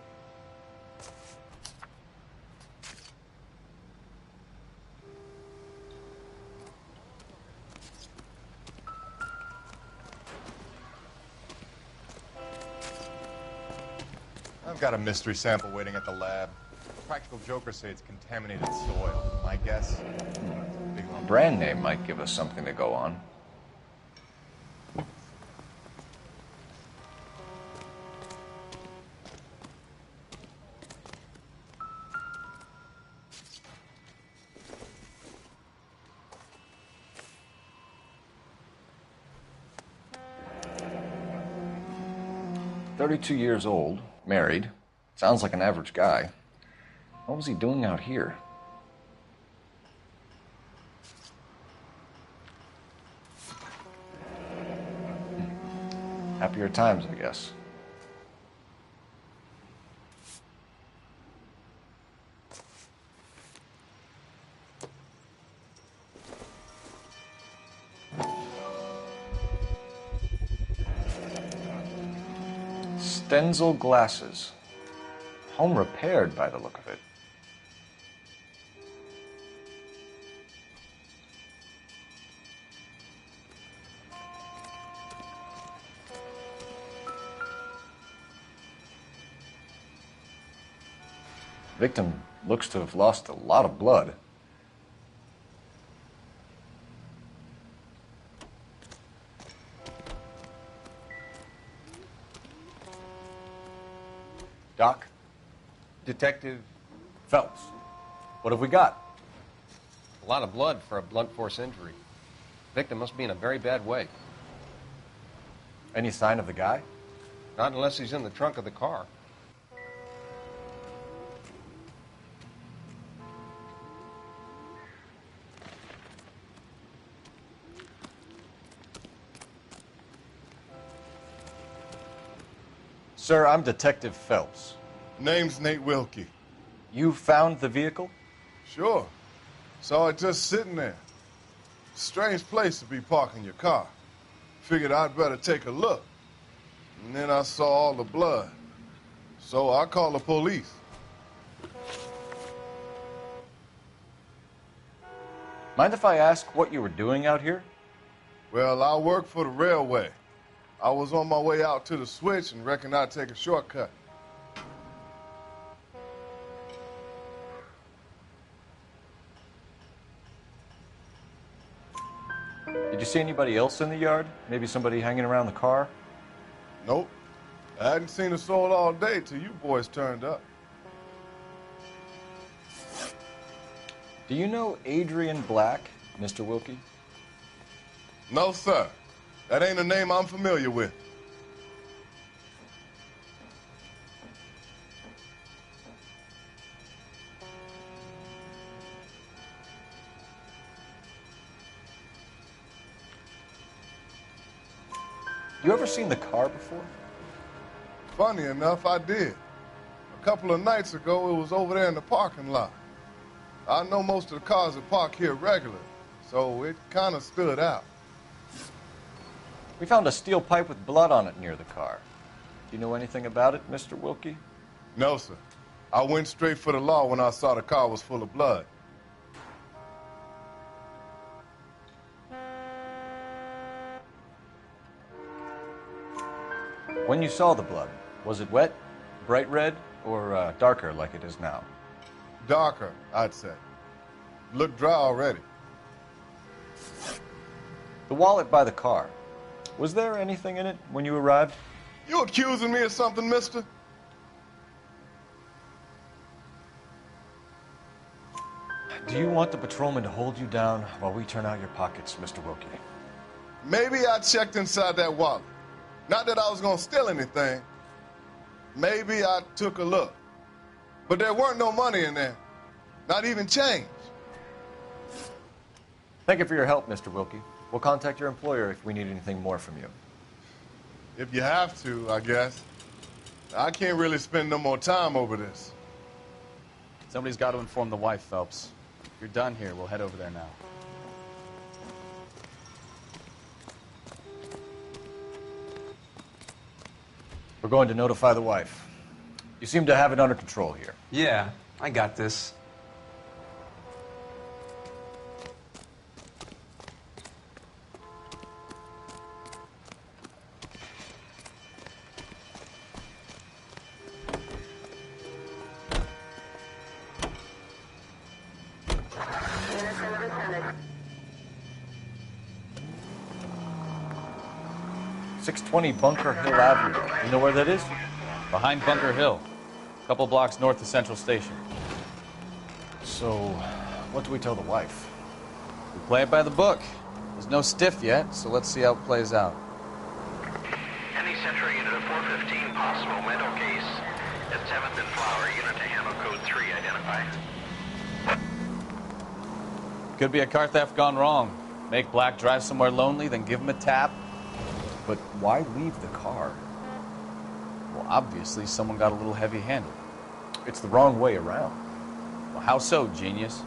I've got a mystery sample waiting at the lab. Practical jokers say it's contaminated soil. My guess? Big lump. Brand name might give us something to go on. "32 years old, married. Sounds like an average guy. What was he doing out here?" Happier times, I guess. Stenzel glasses. Home repaired by the look of it. Victim looks to have lost a lot of blood. Doc? Detective Phelps. What have we got? a lot of blood for a blunt force injury. Victim must be in a very bad way. Any sign of the guy? Not unless he's in the trunk of the car. Sir, I'm Detective Phelps. Name's Nate Wilkie. You found the vehicle? Sure. Saw it just sitting there. Strange place to be parking your car. Figured I'd better take a look. And then I saw all the blood. So I called the police. Mind if I ask what you were doing out here? Well, I work for the railway. I was on my way out to the switch and reckoned I'd take a shortcut. Did you see anybody else in the yard? Maybe somebody hanging around the car? Nope. I hadn't seen the soul all day till you boys turned up. Do you know Adrian Black, Mr. Wilkie? No, sir. That ain't a name I'm familiar with. You ever seen the car before? Funny enough, I did. A couple of nights ago, it was over there in the parking lot. I know most of the cars that park here regularly, so it kind of stood out. We found a steel pipe with blood on it near the car. Do you know anything about it, Mr. Wilkie? No, sir. I went straight for the law when I saw the car was full of blood. When you saw the blood, was it wet, bright red, or darker like it is now? Darker, I'd say. Looked dry already. The wallet by the car. Was there anything in it when you arrived? You accusing me of something, mister? Do you want the patrolman to hold you down while we turn out your pockets, Mr. Wilkie? Maybe I checked inside that wallet. Not that I was gonna steal anything. Maybe I took a look. But there weren't no money in there. Not even change. Thank you for your help, Mr. Wilkie. We'll contact your employer if we need anything more from you. If you have to, I guess. I can't really spend no more time over this. Somebody's got to inform the wife, Phelps. If you're done here, we'll head over there now. We're going to notify the wife. You seem to have it under control here. Yeah, I got this. .620 Bunker Hill Avenue. You know where that is? Behind Bunker Hill. A couple blocks north of Central Station. So, what do we tell the wife? We play it by the book. There's no stiff yet, so let's see how it plays out. Any Central unit of 415 possible mental case at 7th and Flower, unit to handle code 3, identify. Could be a car theft gone wrong. Make Black drive somewhere lonely, then give him a tap. But why leave the car? Well, obviously someone got a little heavy-handed. It's the wrong way around. Well, how so, genius?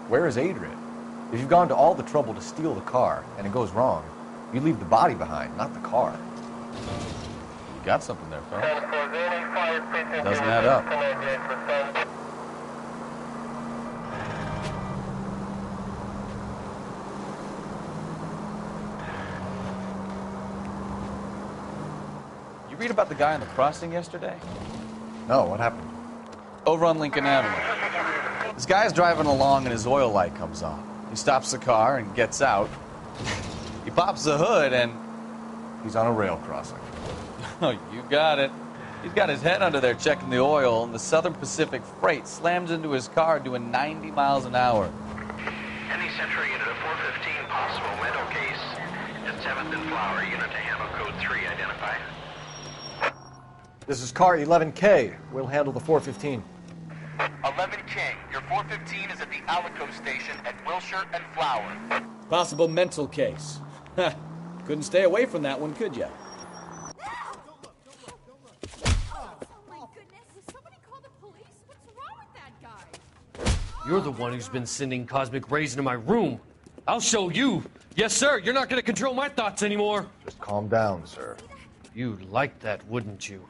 Where is Adrian? If you've gone to all the trouble to steal the car and it goes wrong, you leave the body behind, not the car. You got something there, Phil. Doesn't add up. You read about the guy on the crossing yesterday? No, what happened? Over on Lincoln Avenue. This guy's driving along and his oil light comes on. He stops the car and gets out. He pops the hood and... He's on a rail crossing. Oh, you got it. He's got his head under there checking the oil, and the Southern Pacific Freight slams into his car doing 90 miles an hour. Any Central unit of 415 possible mental case at 7th and Flower, unit to handle code 3, identify. This is car 11K. We'll handle the 415. 11K, your 415 is at the Alico station at Wilshire and Flower. Possible mental case. Couldn't stay away from that one, could ya? You're the one who's been sending cosmic rays into my room. I'll show you. Yes, sir. You're not going to control my thoughts anymore. Just calm down, sir. You'd like that, wouldn't you?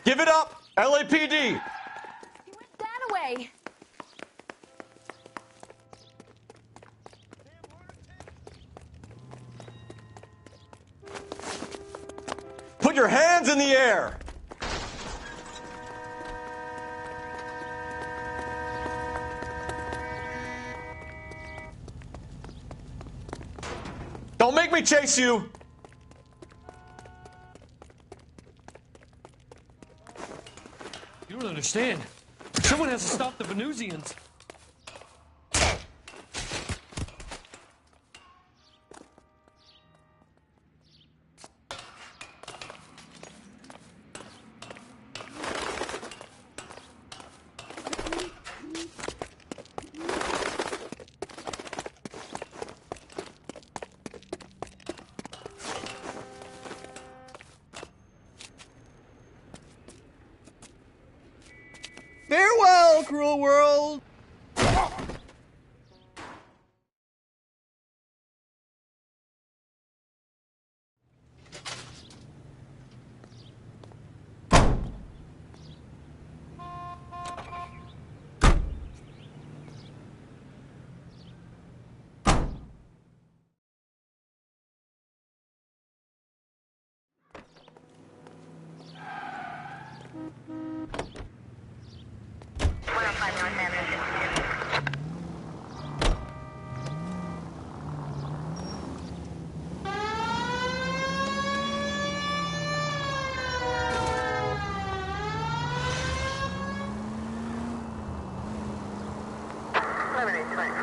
Give it up! LAPD! That away. Put your hands in the air! Don't make me chase you! You don't understand. Someone has to stop the Venusians. Farewell, cruel world!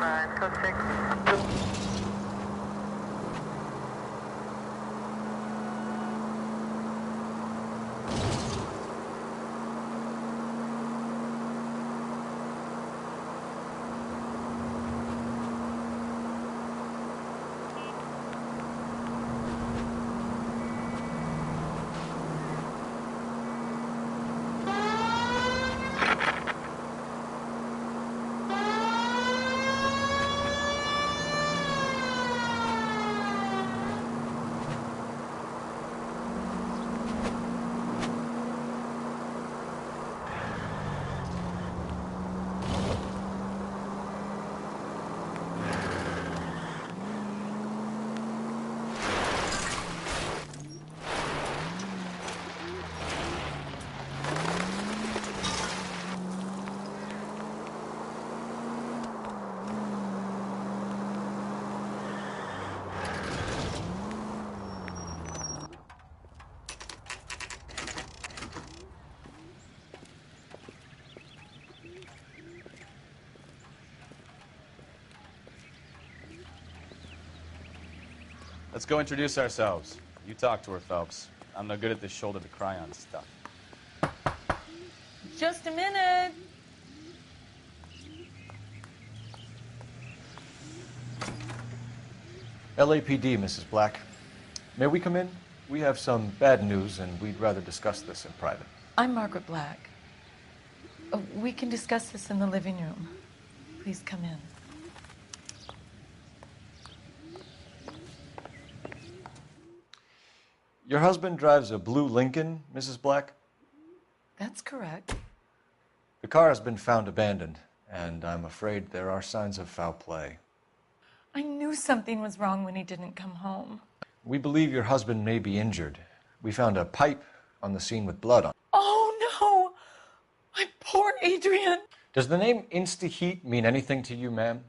9, code 6. Let's go introduce ourselves. You talk to her, Phelps. I'm no good at this shoulder to cry on stuff. Just a minute. LAPD, Mrs. Black. May we come in? We have some bad news, and we'd rather discuss this in private. I'm Margaret Black. We can discuss this in the living room. Please come in. Your husband drives a blue Lincoln, Mrs. Black? That's correct. The car has been found abandoned, and I'm afraid there are signs of foul play. I knew something was wrong when he didn't come home. We believe your husband may be injured. We found a pipe on the scene with blood on it. Oh, no! My poor Adrian! Does the name Insta-Heat mean anything to you, ma'am?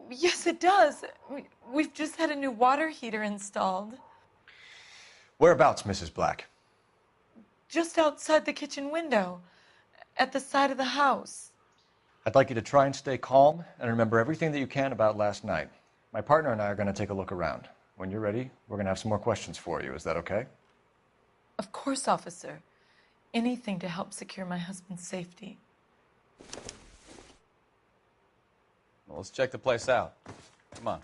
Yes, it does. We've just had a new water heater installed. Whereabouts, Mrs. Black? Just outside the kitchen window, at the side of the house. I'd like you to try and stay calm and remember everything that you can about last night. My partner and I are going to take a look around. When you're ready, we're going to have some more questions for you. Is that okay? Of course, officer. Anything to help secure my husband's safety. Well, let's check the place out. Come on.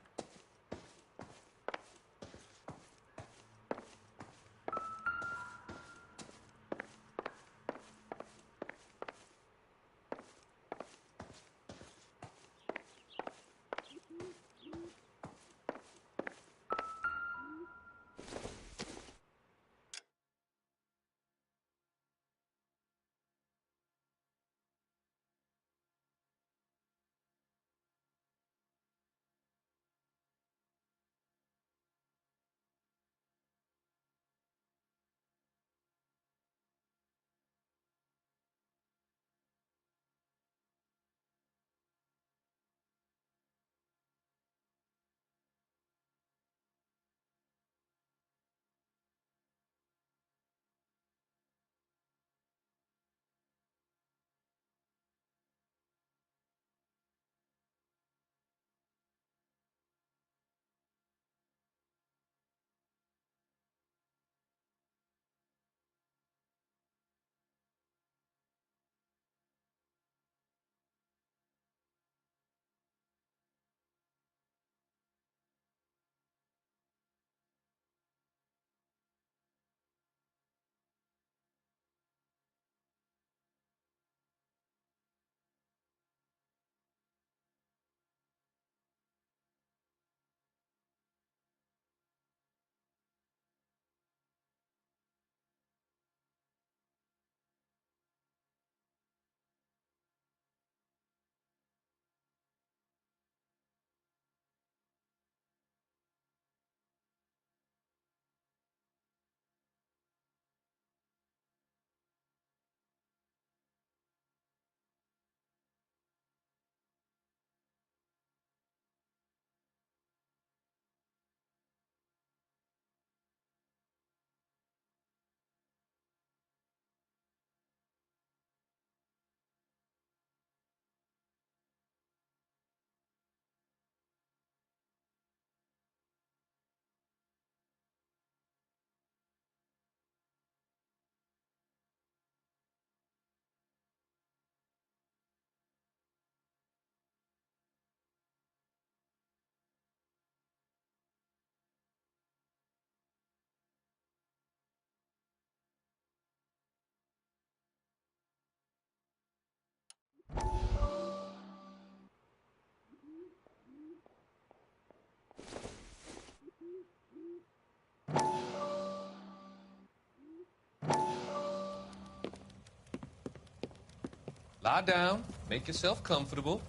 Lie down. Make yourself comfortable.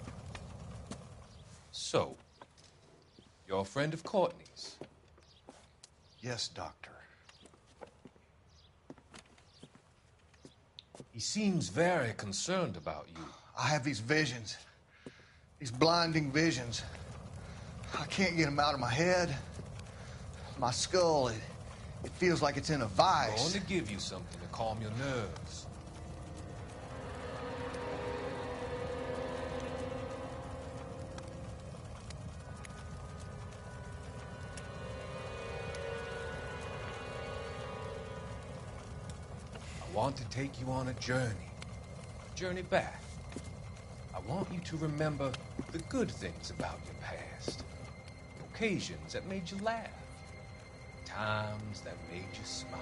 So, you're a friend of Courtney's? Yes, Doctor. He seems very concerned about you. I have these visions. These blinding visions. I can't get them out of my head. My skull, it feels like it's in a vice. I'm going to give you something to calm your nerves. I want to take you on a journey back. I want you to remember the good things about your past, the occasions that made you laugh, times that made you smile.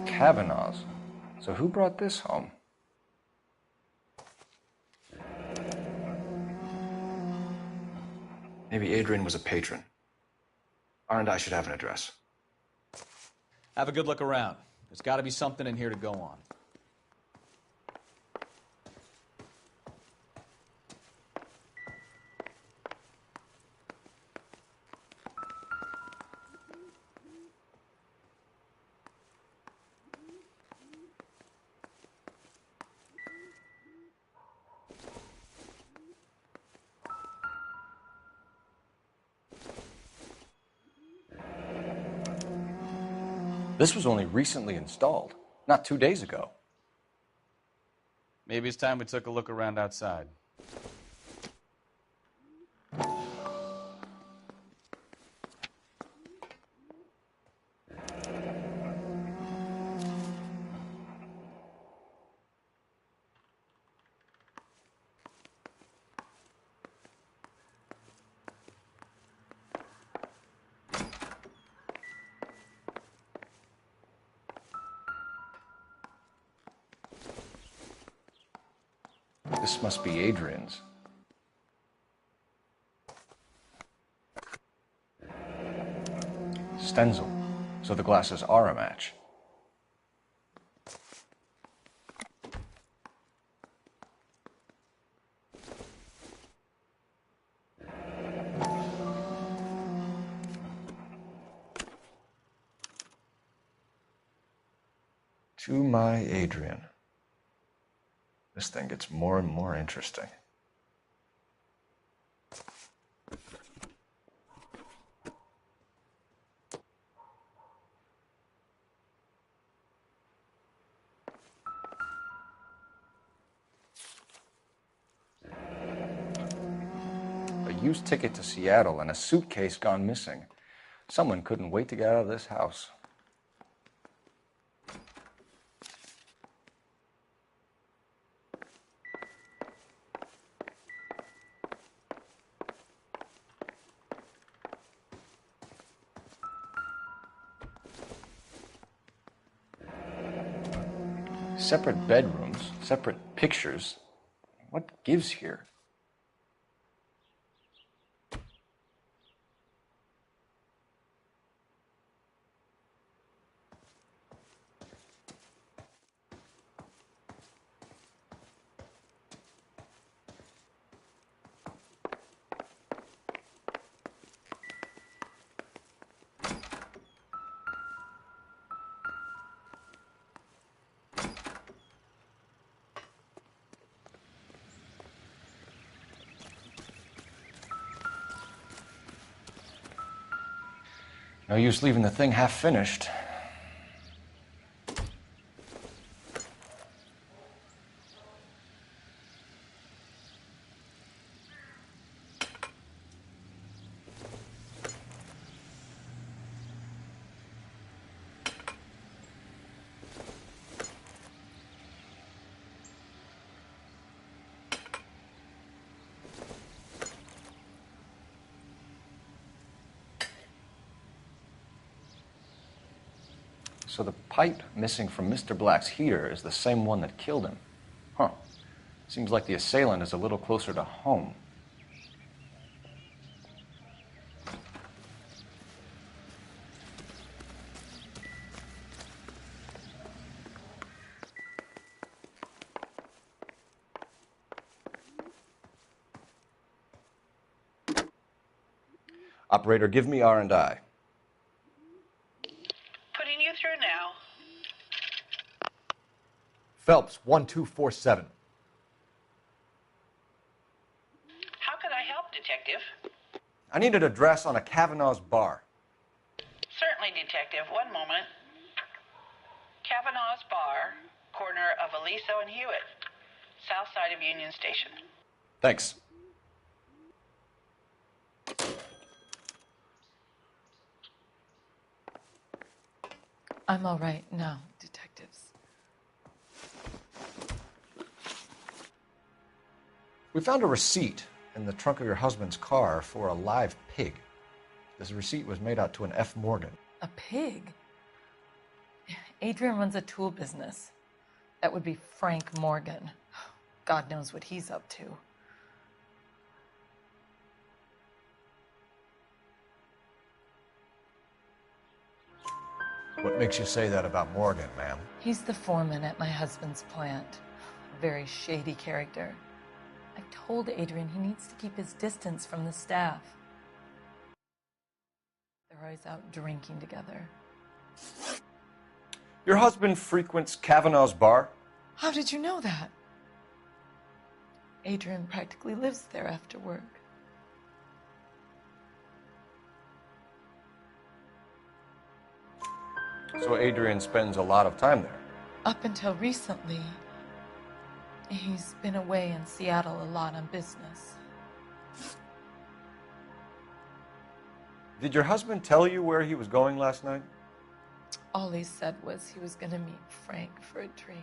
Kavanaugh's. So who brought this home? Maybe Adrian was a patron. R&I should have an address. Have a good look around. There's got to be something in here to go on. This was only recently installed, not 2 days ago. Maybe it's time we took a look around outside. This must be Adrian's. Stencil, so the glasses are a match. To my Adrian. This thing gets more and more interesting. A used ticket to Seattle and a suitcase gone missing. Someone couldn't wait to get out of this house. Separate bedrooms, separate pictures. What gives here? No use leaving the thing half finished. So the pipe missing from Mr. Black's heater is the same one that killed him. Huh. Seems like the assailant is a little closer to home. Operator, give me R&I. Putting you through now. Phelps, 1247. How can I help, Detective? I need an address on a Kavanaugh's bar. Certainly, Detective. One moment. Kavanaugh's Bar, corner of Aliso and Hewitt, south side of Union Station. Thanks. I'm all right now, detectives. We found a receipt in the trunk of your husband's car for a live pig. This receipt was made out to an F. Morgan. A pig? Adrian runs a tool business. That would be Frank Morgan. God knows what he's up to. What makes you say that about Morgan, ma'am? He's the foreman at my husband's plant. A very shady character. I told Adrian he needs to keep his distance from the staff. They're always out drinking together. Your husband frequents Kavanaugh's bar? How did you know that? Adrian practically lives there after work. So Adrian spends a lot of time there? Up until recently, he's been away in Seattle a lot on business. Did your husband tell you where he was going last night? All he said was he was going to meet Frank for a drink.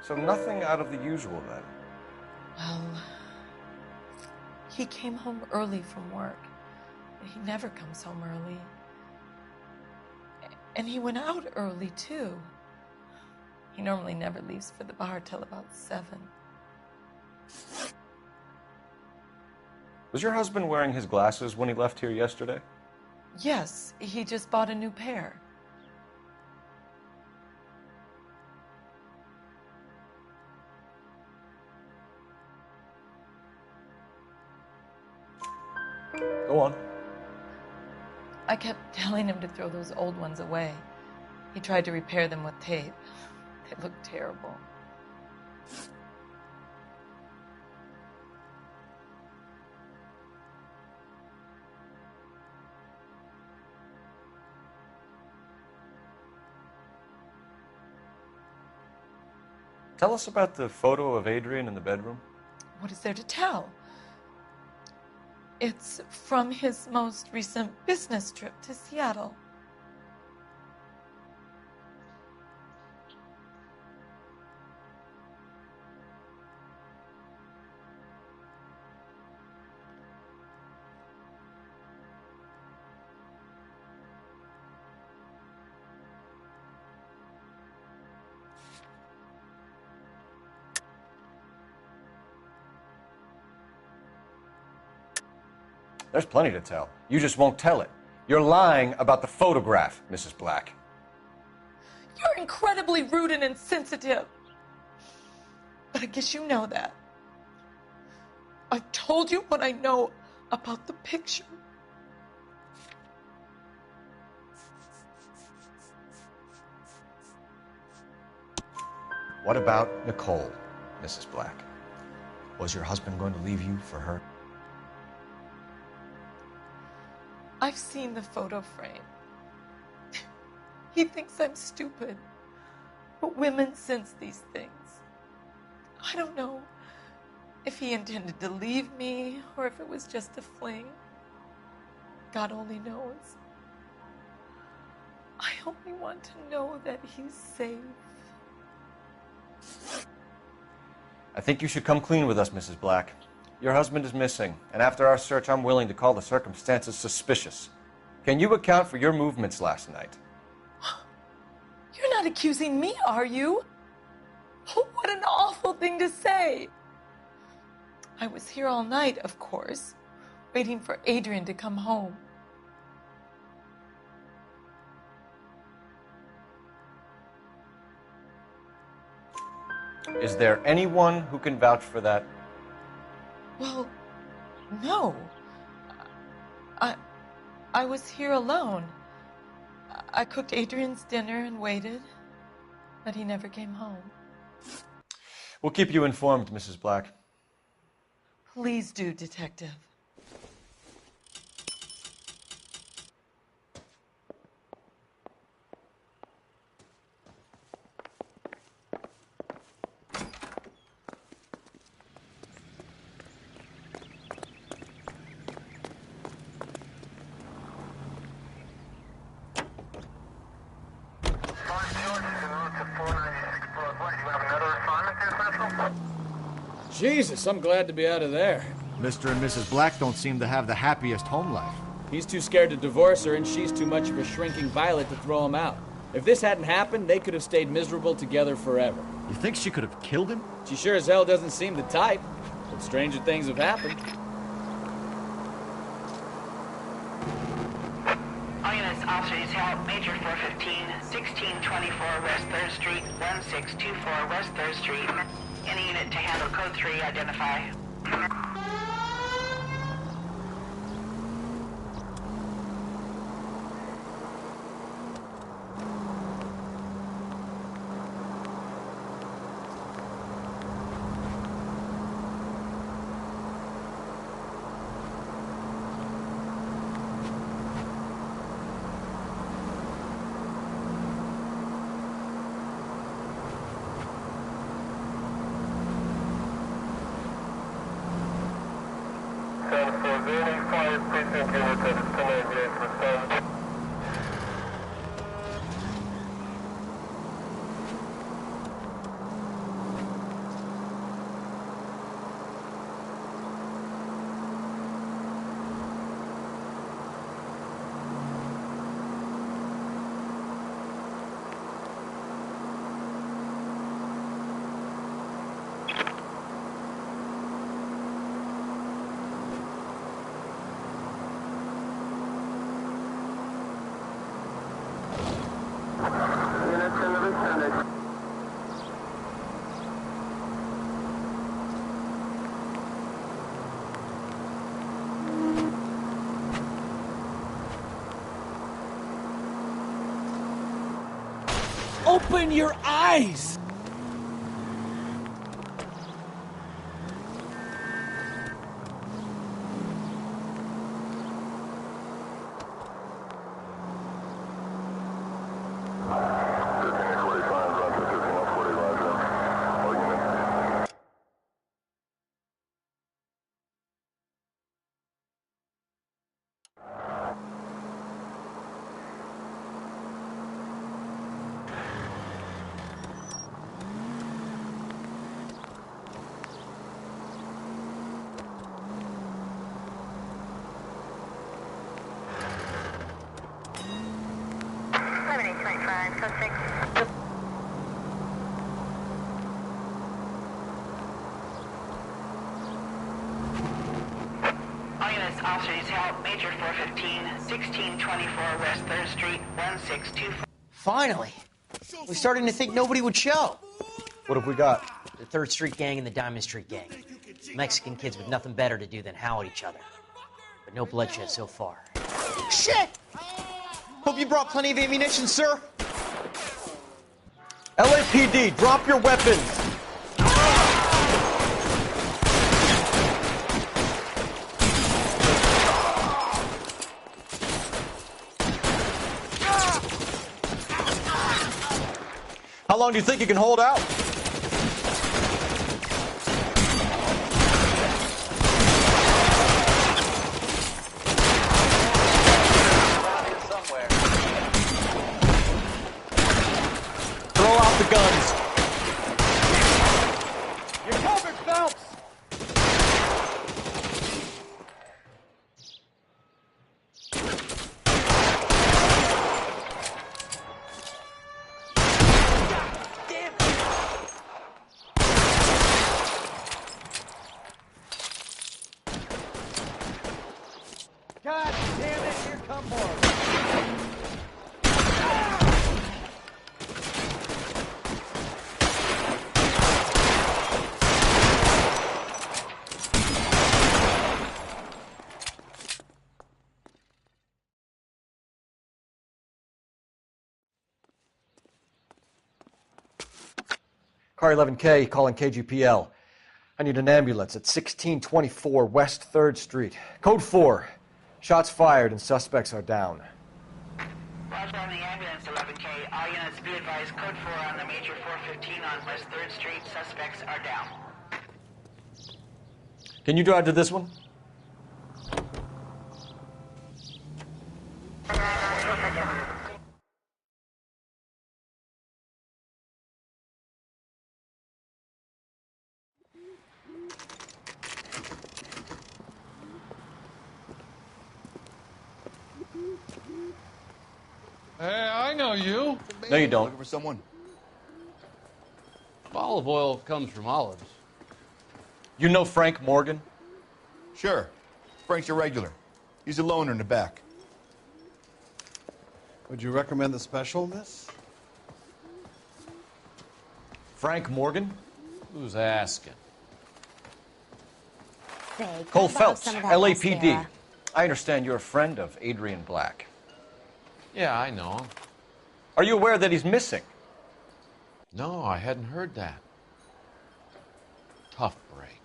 So nothing out of the usual then? Well, he came home early from work. He never comes home early. And he went out early, too. He normally never leaves for the bar till about 7. Was your husband wearing his glasses when he left here yesterday? Yes, he just bought a new pair. Go on. I kept telling him to throw those old ones away. He tried to repair them with tape. They looked terrible. Tell us about the photo of Adrian in the bedroom. What is there to tell? It's from his most recent business trip to Seattle. There's plenty to tell. You just won't tell it. You're lying about the photograph, Mrs. Black. You're incredibly rude and insensitive. But I guess you know that. I've told you what I know about the picture. What about Nicole, Mrs. Black? Was your husband going to leave you for her? I've seen the photo frame. He thinks I'm stupid. But women sense these things. I don't know if he intended to leave me or if it was just a fling. God only knows. I only want to know that he's safe. I think you should come clean with us, Mrs. Black. Your husband is missing, and after our search, I'm willing to call the circumstances suspicious. Can you account for your movements last night? You're not accusing me, are you? Oh, what an awful thing to say. I was here all night, of course, waiting for Adrian to come home. Is there anyone who can vouch for that? Well, no. I was here alone. I cooked Adrian's dinner and waited, but he never came home. We'll keep you informed, Mrs. Black. Please do, Detective. Jesus, I'm glad to be out of there. Mr. and Mrs. Black don't seem to have the happiest home life. He's too scared to divorce her, and she's too much of a shrinking violet to throw him out. If this hadn't happened, they could have stayed miserable together forever. You think she could have killed him? She sure as hell doesn't seem the type, but stranger things have happened. All units, officers help. Major 415, 1624 West 3rd Street, 1624 West 3rd Street. Any unit to handle code 3, identify. Open your eyes! Officers help. Major 415, 1624 West 3rd Street, 1624. Finally! We're starting to think nobody would show. What have we got? The 3rd Street Gang and the Diamond Street Gang. Mexican kids with nothing better to do than howl at each other. But no bloodshed so far. Shit! Hope you brought plenty of ammunition, sir. LAPD, drop your weapons! How long do you think you can hold out? Throw out the guns. You're covered, Phelps! Car 11K, calling KGPL. I need an ambulance at 1624 West 3rd Street. Code 4. Shots fired and suspects are down. Roger on the ambulance, 11K. All units be advised, code 4 on the major 415 on West 3rd Street. Suspects are down. Can you drive to this one? Hey, I know you. No, you don't. Looking for someone? Olive oil comes from olives. You know Frank Morgan? Sure. Frank's a regular. He's a loner in the back. Would you recommend the special, miss? Frank Morgan? Who's asking? Cole Phelps, LAPD. I understand you're a friend of Adrian Black. Yeah, I know him. Are you aware that he's missing? No, I hadn't heard that. Tough break.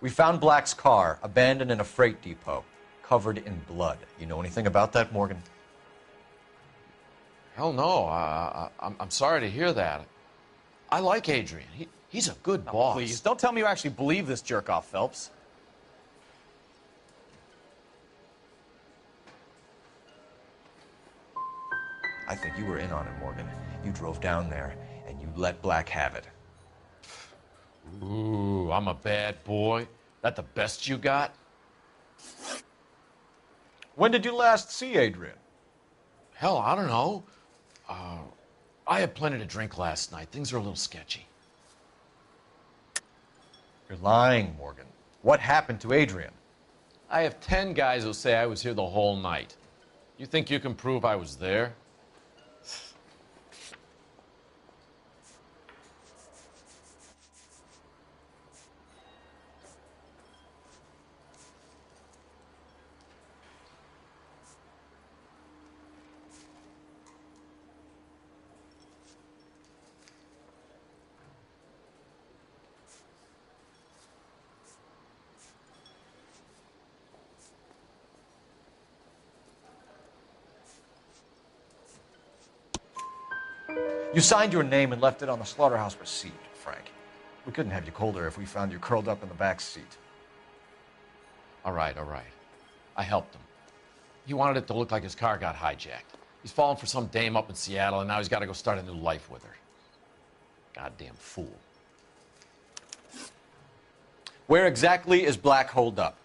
We found Black's car abandoned in a freight depot, covered in blood. You know anything about that, Morgan? Hell no. I'm sorry to hear that. I like Adrian. He's a good boss. Please, don't tell me you actually believe this jerk-off, Phelps. I think you were in on it, Morgan. You drove down there, and you let Black have it. Ooh, I'm a bad boy. That the best you got? When did you last see Adrian? Hell, I don't know. I had plenty to drink last night. Things are a little sketchy. You're lying, Morgan. What happened to Adrian? I have 10 guys who say I was here the whole night. You think you can prove I was there? You signed your name and left it on the slaughterhouse receipt, Frank. We couldn't have you colder if we found you curled up in the back seat. All right. I helped him. He wanted it to look like his car got hijacked. He's fallen for some dame up in Seattle, and now he's got to go start a new life with her. Goddamn fool. Where exactly is Black holed up?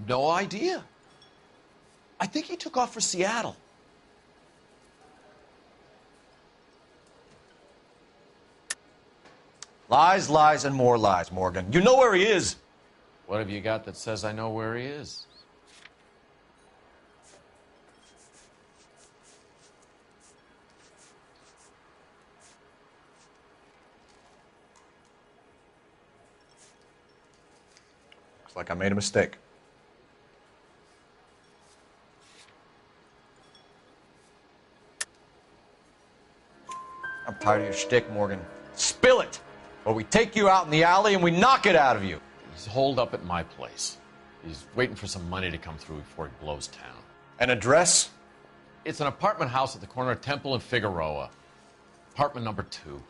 No idea. I think he took off for Seattle. Lies, lies, and more lies, Morgan. You know where he is. What have you got that says I know where he is? Looks like I made a mistake. I'm tired of your shtick, Morgan. Spill it! Or we take you out in the alley and we knock it out of you. He's holed up at my place. He's waiting for some money to come through before he blows town. An address? It's an apartment house at the corner of Temple and Figueroa. Apartment number 2.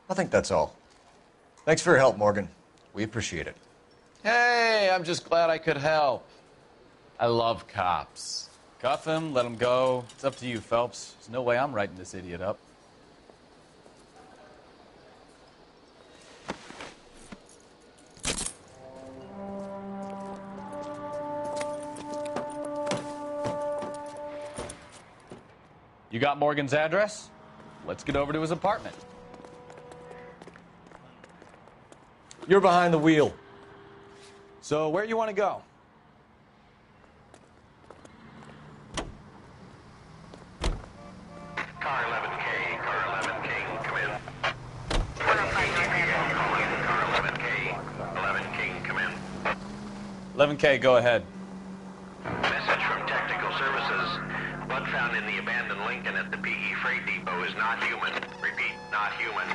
I think that's all. Thanks for your help, Morgan. We appreciate it. Hey, I'm just glad I could help. I love cops. Cuff him, let him go. It's up to you, Phelps. There's no way I'm writing this idiot up. You got Morgan's address? Let's get over to his apartment. You're behind the wheel. So where you want to go? Car 11K, car 11K, come in. Car 11K, come in. 11K, go ahead. Message from Technical Services. Blood found in the abandoned Lincoln at the not human.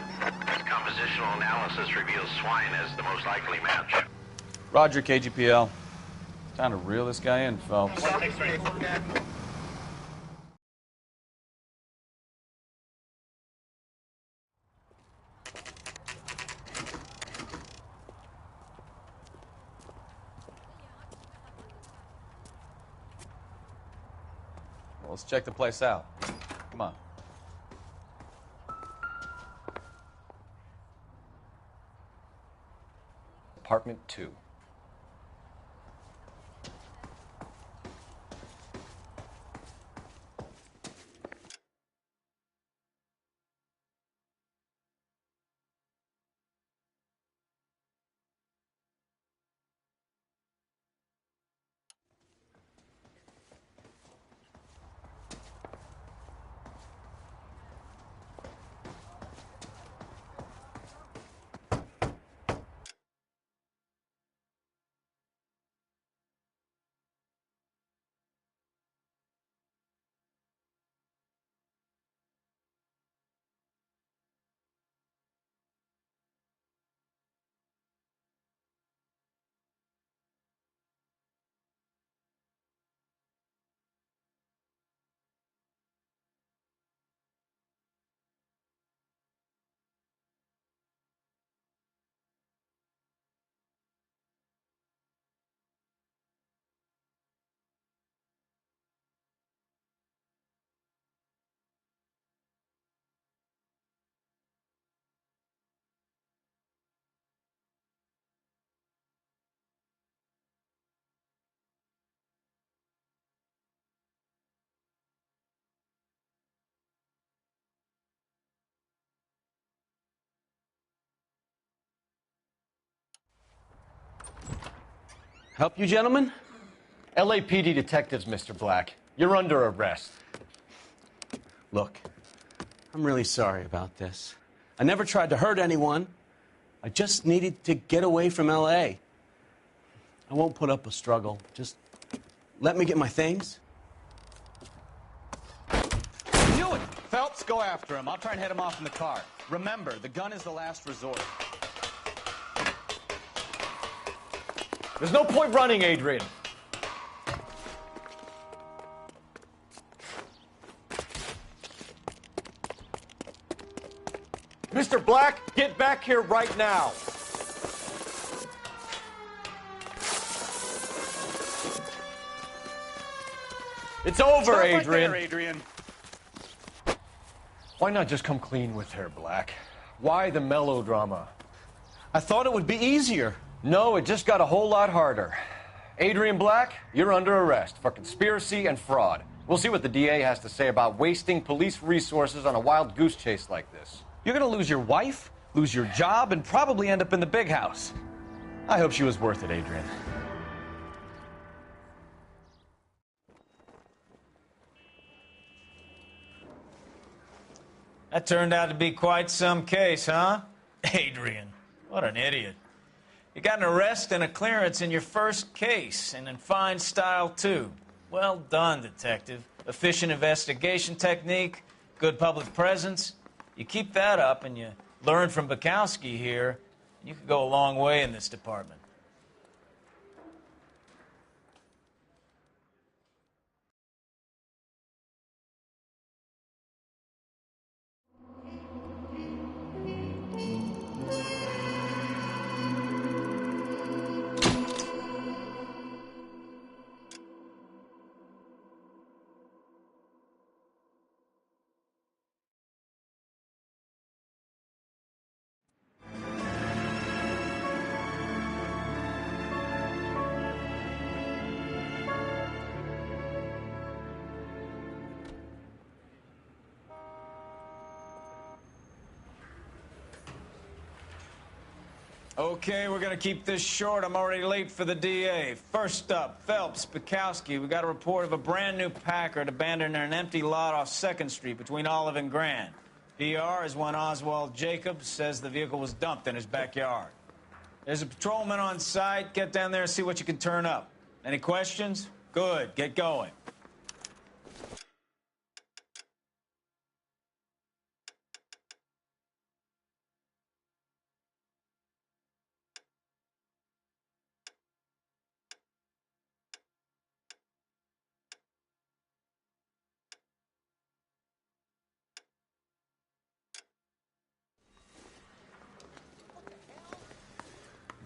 Compositional analysis reveals swine as the most likely match. Roger, KGPL. Time to reel this guy in, Phelps. Well, let's check the place out. Come on. Apartment 2. Help you, gentlemen? LAPD detectives, Mr. Black. You're under arrest. Look, I'm really sorry about this. I never tried to hurt anyone. I just needed to get away from L.A. I won't put up a struggle. Just let me get my things. Do it! Phelps, go after him. I'll try and head him off in the car. Remember, the gun is the last resort. There's no point running, Adrian. Mr. Black, get back here right now. It's over, Stop right Adrian. there, Adrian. Why not just come clean with her, Black? Why the melodrama? I thought it would be easier. No, it just got a whole lot harder. Adrian Black, you're under arrest for conspiracy and fraud. We'll see what the DA has to say about wasting police resources on a wild goose chase like this. You're gonna lose your wife, lose your job, and probably end up in the big house. I hope she was worth it, Adrian. That turned out to be quite some case, huh? Adrian, what an idiot. You got an arrest and a clearance in your first case, and in fine style, too. Well done, detective. Efficient investigation technique, good public presence. You keep that up and you learn from Bukowski here, you could go a long way in this department. Okay, we're gonna keep this short. I'm already late for the DA. First up, Phelps, Bukowski. We got a report of a brand new Packard abandoned in an empty lot off 2nd Street between Olive and Grand. PR is one Oswald Jacobs says the vehicle was dumped in his backyard. There's a patrolman on site. Get down there and see what you can turn up. Any questions? Good, get going.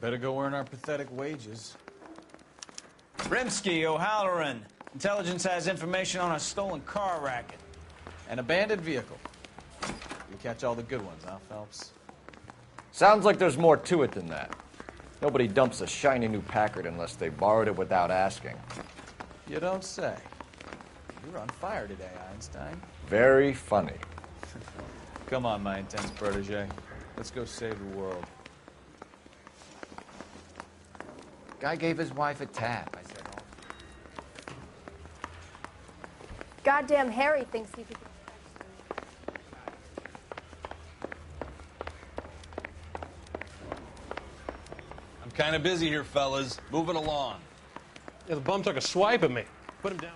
Better go earn our pathetic wages. Rimsky, O'Halloran. Intelligence has information on a stolen car racket. An abandoned vehicle. You catch all the good ones, huh, Phelps? Sounds like there's more to it than that. Nobody dumps a shiny new Packard unless they borrowed it without asking. You don't say. You're on fire today, Einstein. Very funny. Come on, my intense protege. Let's go save the world. Guy gave his wife a tap. I said, oh. Goddamn Harry thinks he could. I'm kind of busy here, fellas. Moving along. Yeah, the bum took a swipe at me. Put him down.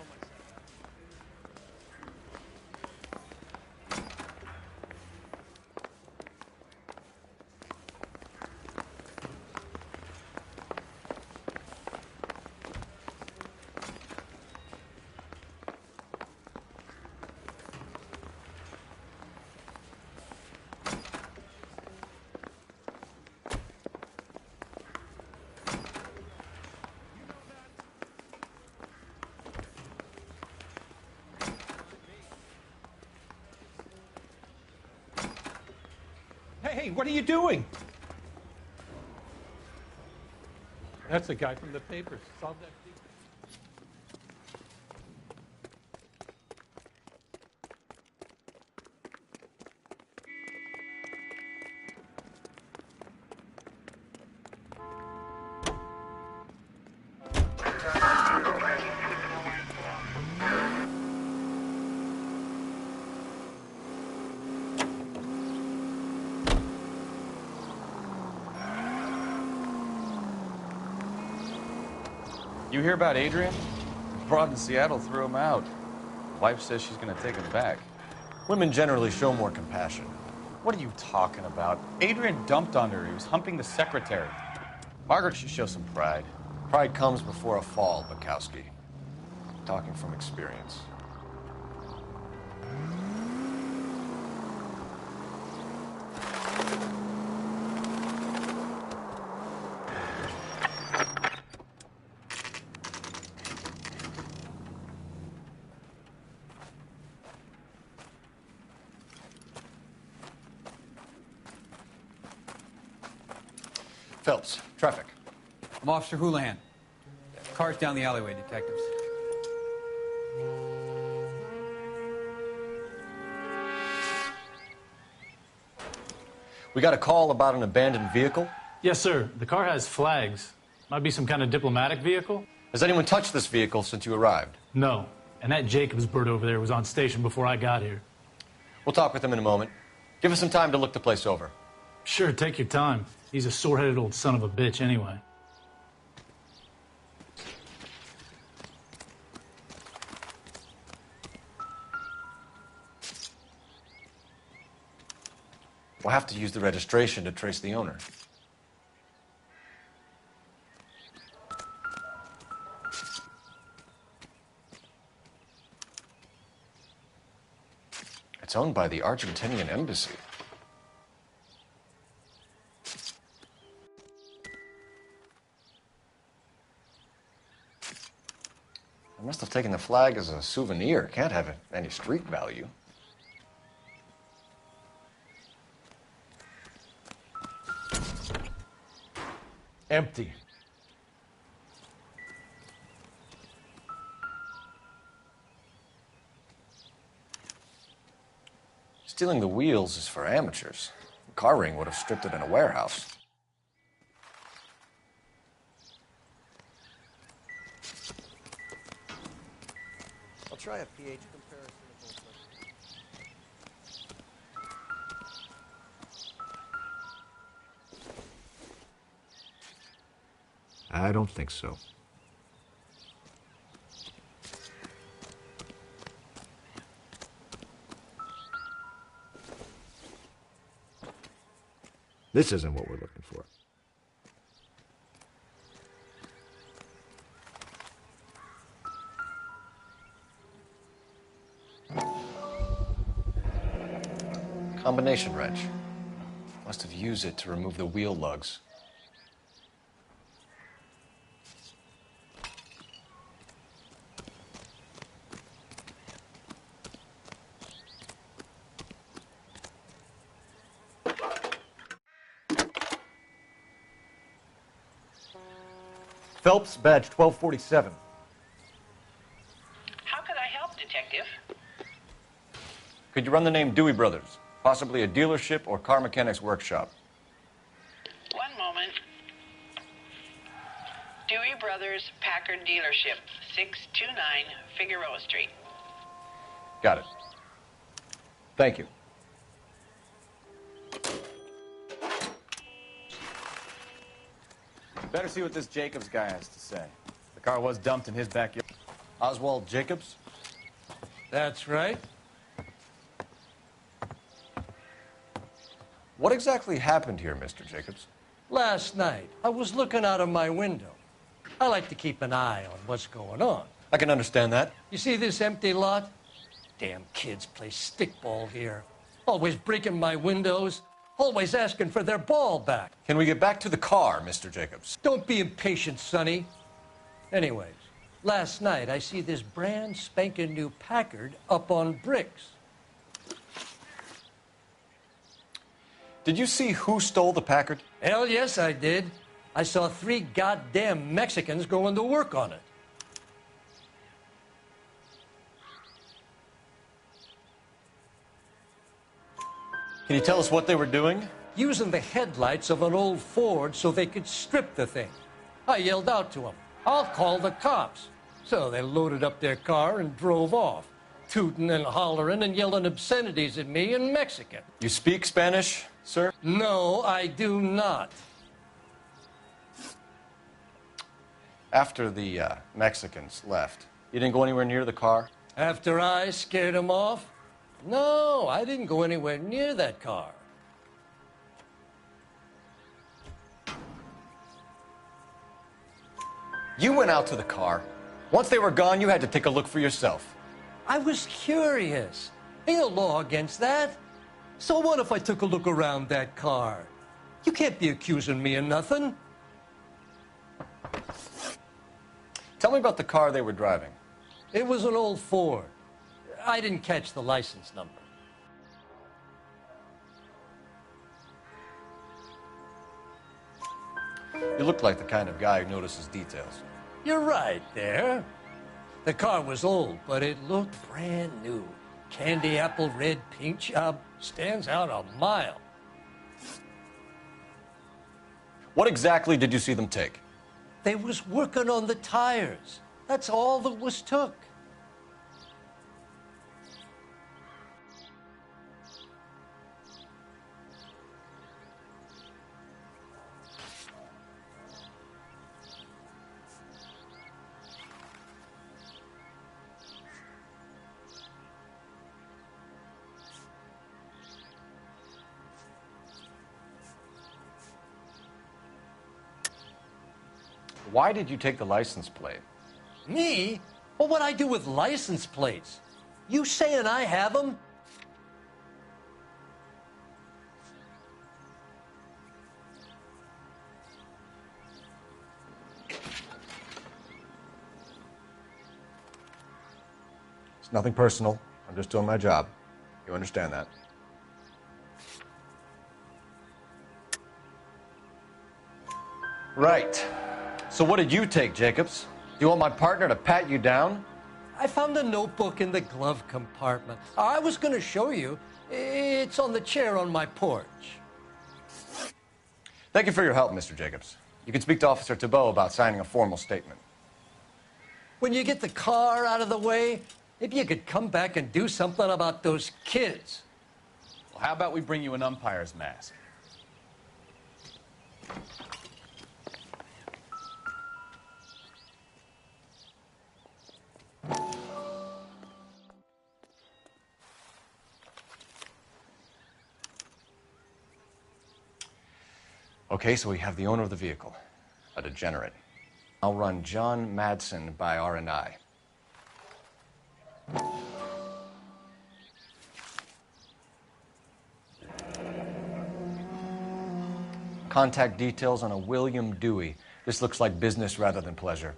Hey, what are you doing? That's the guy from the papers. Solve that. You hear about Adrian? The broad in Seattle threw him out. Wife says she's gonna take him back. Women generally show more compassion. What are you talking about? Adrian dumped on her. He was humping the secretary. Margaret should show some pride. Pride comes before a fall, Bukowski. Talking from experience. Phelps, traffic. I'm Officer Houlihan. Car's down the alleyway, detectives. We got a call about an abandoned vehicle? Yes, sir. The car has flags. Might be some kind of diplomatic vehicle. Has anyone touched this vehicle since you arrived? No. And that Jacobs bird over there was on station before I got here. We'll talk with him in a moment. Give us some time to look the place over. Sure, take your time. He's a sore-headed old son of a bitch anyway. We'll have to use the registration to trace the owner. It's owned by the Argentinian embassy. I must have taken the flag as a souvenir. Can't have any street value. Empty. Stealing the wheels is for amateurs. The car ring would have stripped it in a warehouse. I'll try a pH comparison of both sides. I don't think so. This isn't what we're looking for. Combination wrench. Must have used it to remove the wheel lugs. Phelps, badge 1247. How could I help, Detective? Could you run the name Dewey Brothers? Possibly a dealership or car mechanics workshop. One moment. Dewey Brothers Packard Dealership, 629 Figueroa Street. Got it. Thank you. Better see what this Jacobs guy has to say. The car was dumped in his backyard. Oswald Jacobs? That's right. What exactly happened here, Mr. Jacobs? Last night, I was looking out of my window. I like to keep an eye on what's going on. I can understand that. You see this empty lot? Damn kids play stickball here. Always breaking my windows. Always asking for their ball back. Can we get back to the car, Mr. Jacobs? Don't be impatient, Sonny. Anyways, last night I see this brand spanking new Packard up on bricks. Did you see who stole the Packard? Hell yes, I did. I saw 3 goddamn Mexicans going to work on it. Can you tell us what they were doing? Using the headlights of an old Ford so they could strip the thing. I yelled out to them, "I'll call the cops." So they loaded up their car and drove off, tooting and hollering and yelling obscenities at me in Mexican. You speak Spanish, sir? No, I do not. After the Mexicans left, you didn't go anywhere near the car? After I scared them off? No, I didn't go anywhere near that car. You went out to the car. Once they were gone, you had to take a look for yourself. I was curious. Ain't no law against that. So what if I took a look around that car? You can't be accusing me of nothing. Tell me about the car they were driving. It was an old Ford. I didn't catch the license number. You look like the kind of guy who notices details. You're right there. The car was old, but it looked brand new. Candy apple red paint job stands out a mile. What exactly did you see them take? They was working on the tires. That's all that was took. Why did you take the license plate? Me? Well, what'd I do with license plates? You saying I have them? It's nothing personal. I'm just doing my job. You understand that? Right. So what did you take, Jacobs? Do you want my partner to pat you down? I found a notebook in the glove compartment. I was going to show you. It's on the chair on my porch. Thank you for your help, Mr. Jacobs. You can speak to Officer Thibault about signing a formal statement. When you get the car out of the way, maybe you could come back and do something about those kids. Well, how about we bring you an umpire's mask? Okay, so we have the owner of the vehicle, a degenerate. I'll run John Madsen by R&I. Contact details on a William Dewey. This looks like business rather than pleasure.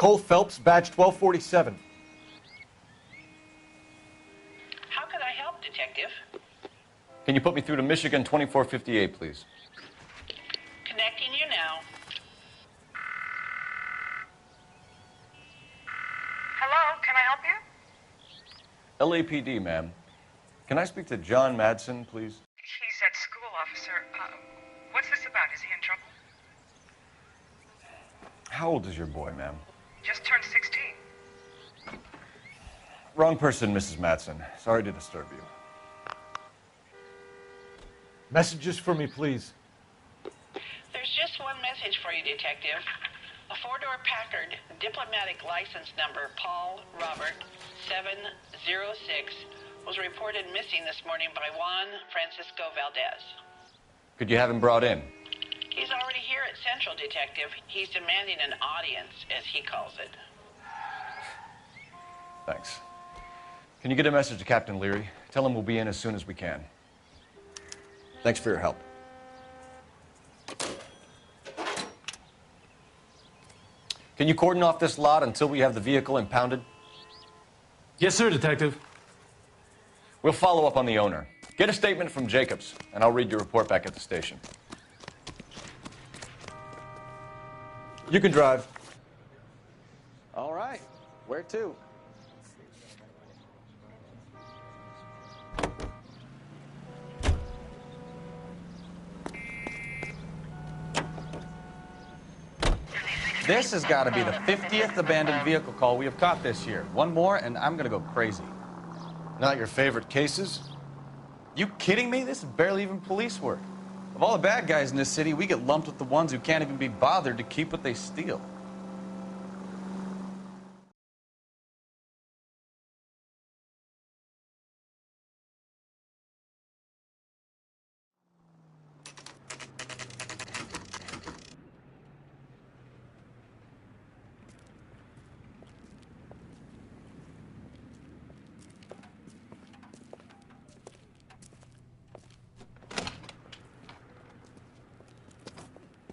Nicole Phelps, badge 1247. How can I help, Detective? Can you put me through to Michigan 2458, please? Connecting you now. Hello, can I help you? LAPD, ma'am. Can I speak to John Madsen, please? He's at school, officer. What's this about? Is he in trouble? How old is your boy, ma'am? Just turned 16. Wrong person, Mrs. Madsen. Sorry to disturb you. Messages for me, please. There's just one message for you, Detective. A four-door Packard, diplomatic license number Paul Robert 706, was reported missing this morning by Juan Francisco Valdez. Could you have him brought in? He's already here at Central, Detective. He's demanding an audience, as he calls it. Thanks. Can you get a message to Captain Leary? Tell him we'll be in as soon as we can. Thanks for your help. Can you cordon off this lot until we have the vehicle impounded? Yes, sir, Detective. We'll follow up on the owner. Get a statement from Jacobs, and I'll read your report back at the station. You can drive. All right. Where to? This has got to be the 50th abandoned vehicle call we have caught this year. One more, and I'm going to go crazy. Not your favorite cases? You kidding me? This is barely even police work. Of all the bad guys in this city, we get lumped with the ones who can't even be bothered to keep what they steal.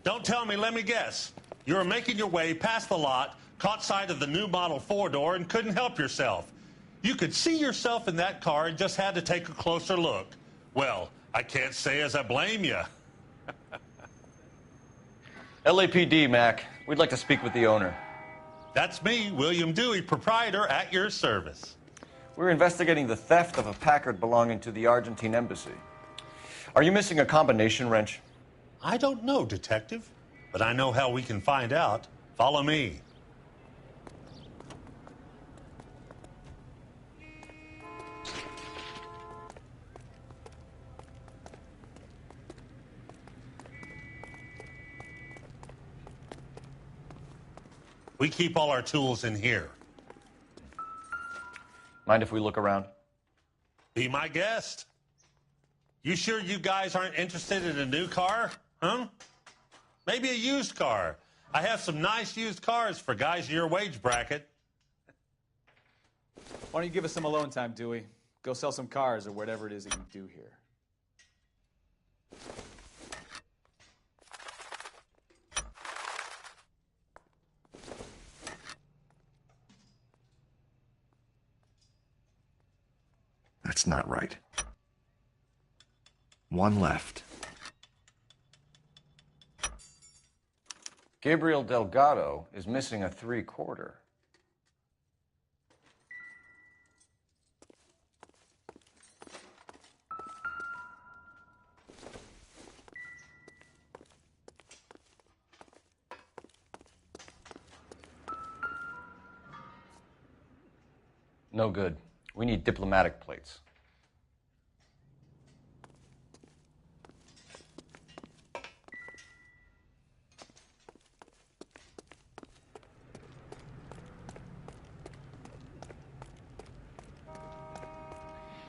Don't tell me, let me guess. You were making your way past the lot, caught sight of the new model four-door, and couldn't help yourself. You could see yourself in that car and just had to take a closer look. Well, I can't say as I blame you. LAPD, Mac. We'd like to speak with the owner. That's me, William Dewey, proprietor, at your service. We're investigating the theft of a Packard belonging to the Argentine embassy. Are you missing a combination wrench? I don't know, Detective, but I know how we can find out. Follow me. We keep all our tools in here. Mind if we look around? Be my guest. You sure you guys aren't interested in a new car? Huh? Maybe a used car. I have some nice used cars for guys in your wage bracket. Why don't you give us some alone time, Dewey? Go sell some cars or whatever it is that you do here. That's not right. One left. Gabriel Delgado is missing a 3/4. No good. We need diplomatic plates.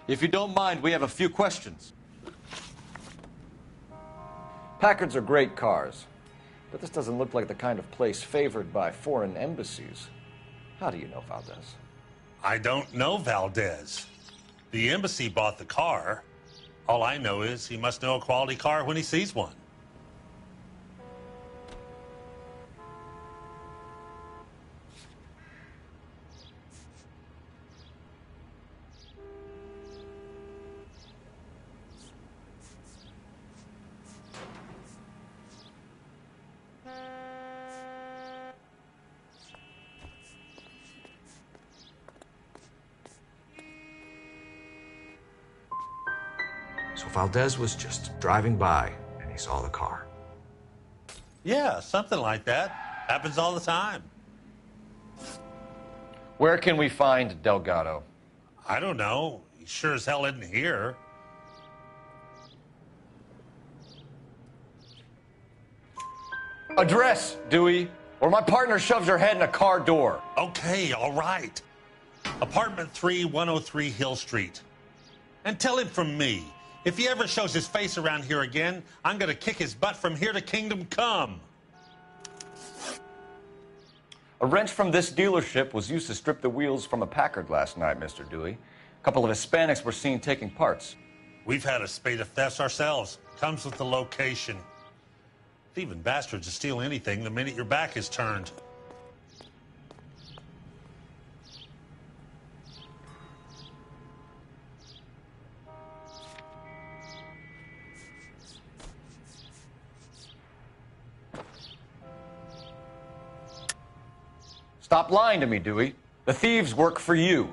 If you don't mind, we have a few questions. Packards are great cars, but this doesn't look like the kind of place favored by foreign embassies. How do you know Valdez? I don't know Valdez. The embassy bought the car. All I know is he must know a quality car when he sees one. So Valdez was just driving by and he saw the car. Yeah, something like that. Happens all the time. Where can we find Delgado? I don't know. He sure as hell isn't here. Address, Dewey, or my partner shoves her head in a car door. Okay, all right. Apartment 3, 103 Hill Street. And tell him from me, if he ever shows his face around here again, I'm going to kick his butt from here to Kingdom Come. A wrench from this dealership was used to strip the wheels from a Packard last night, Mr. Dewey. A couple of Hispanics were seen taking parts. We've had a spate of thefts ourselves. Comes with the location. Thieving bastards will steal anything the minute your back is turned. Stop lying to me, Dewey. The thieves work for you.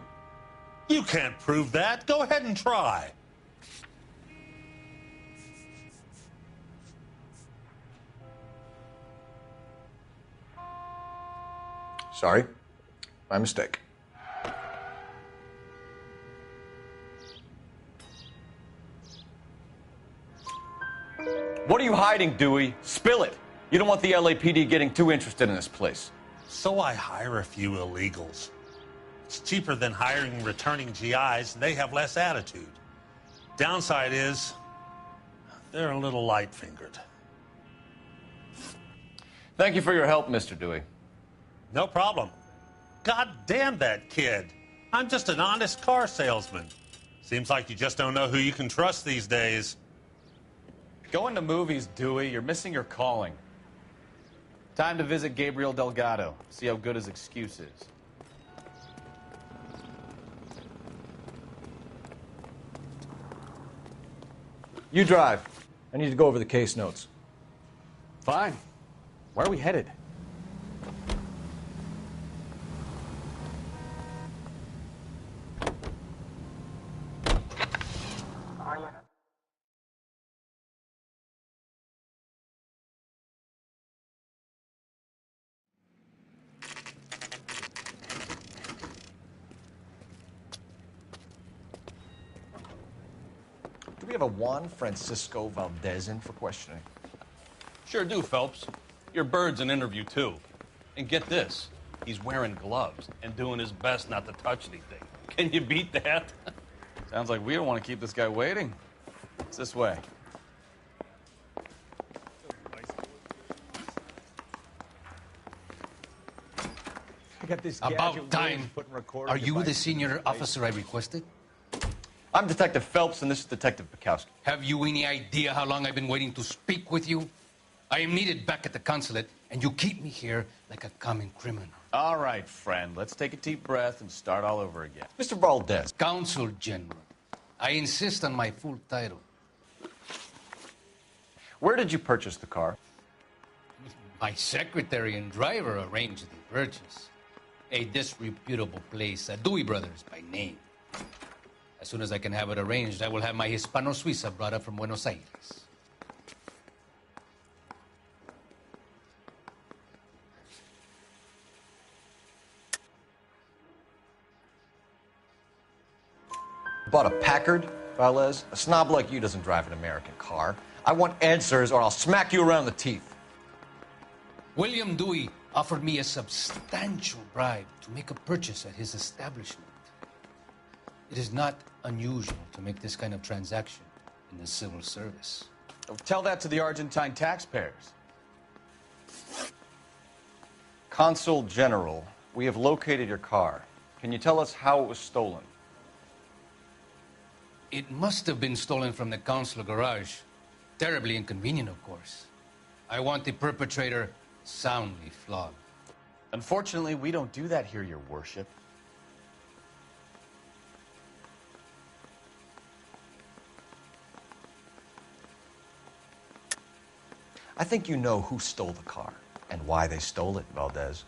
You can't prove that. Go ahead and try. Sorry, my mistake. What are you hiding, Dewey? Spill it. You don't want the LAPD getting too interested in this place. So I hire a few illegals. It's cheaper than hiring returning GIs, and they have less attitude. Downside is, they're a little light-fingered. Thank you for your help, Mr. Dewey. No problem. God damn that kid. I'm just an honest car salesman. Seems like you just don't know who you can trust these days. Going to movies, Dewey. You're missing your calling. Time to visit Gabriel Delgado. See how good his excuse is. You drive. I need to go over the case notes. Fine. Where are we headed? Do we have a Juan Francisco Valdez in for questioning? Sure do, Phelps. Your bird's an interview, too. And get this, he's wearing gloves and doing his best not to touch anything. Can you beat that? Sounds like we don't want to keep this guy waiting. It's this way. I got this About time. Are you the senior officer I requested? I'm Detective Phelps, and this is Detective Bukowski. Have you any idea how long I've been waiting to speak with you? I am needed back at the consulate, and you keep me here like a common criminal. All right, friend. Let's take a deep breath and start all over again. Mr. Valdez. Consul General. I insist on my full title. Where did you purchase the car? My secretary and driver arranged the purchase. A disreputable place, Dewey Brothers by name. As soon as I can have it arranged, I will have my Hispano Suiza brought up from Buenos Aires. Bought a Packard, Valdez? A snob like you doesn't drive an American car. I want answers or I'll smack you around the teeth. William Dewey offered me a substantial bribe to make a purchase at his establishment. It is not unusual to make this kind of transaction in the civil service. Tell that to the Argentine taxpayers. Consul General, we have located your car. Can you tell us how it was stolen? It must have been stolen from the consular garage. Terribly inconvenient, of course. I want the perpetrator soundly flogged. Unfortunately, we don't do that here, Your Worship. I think you know who stole the car and why they stole it, Valdez.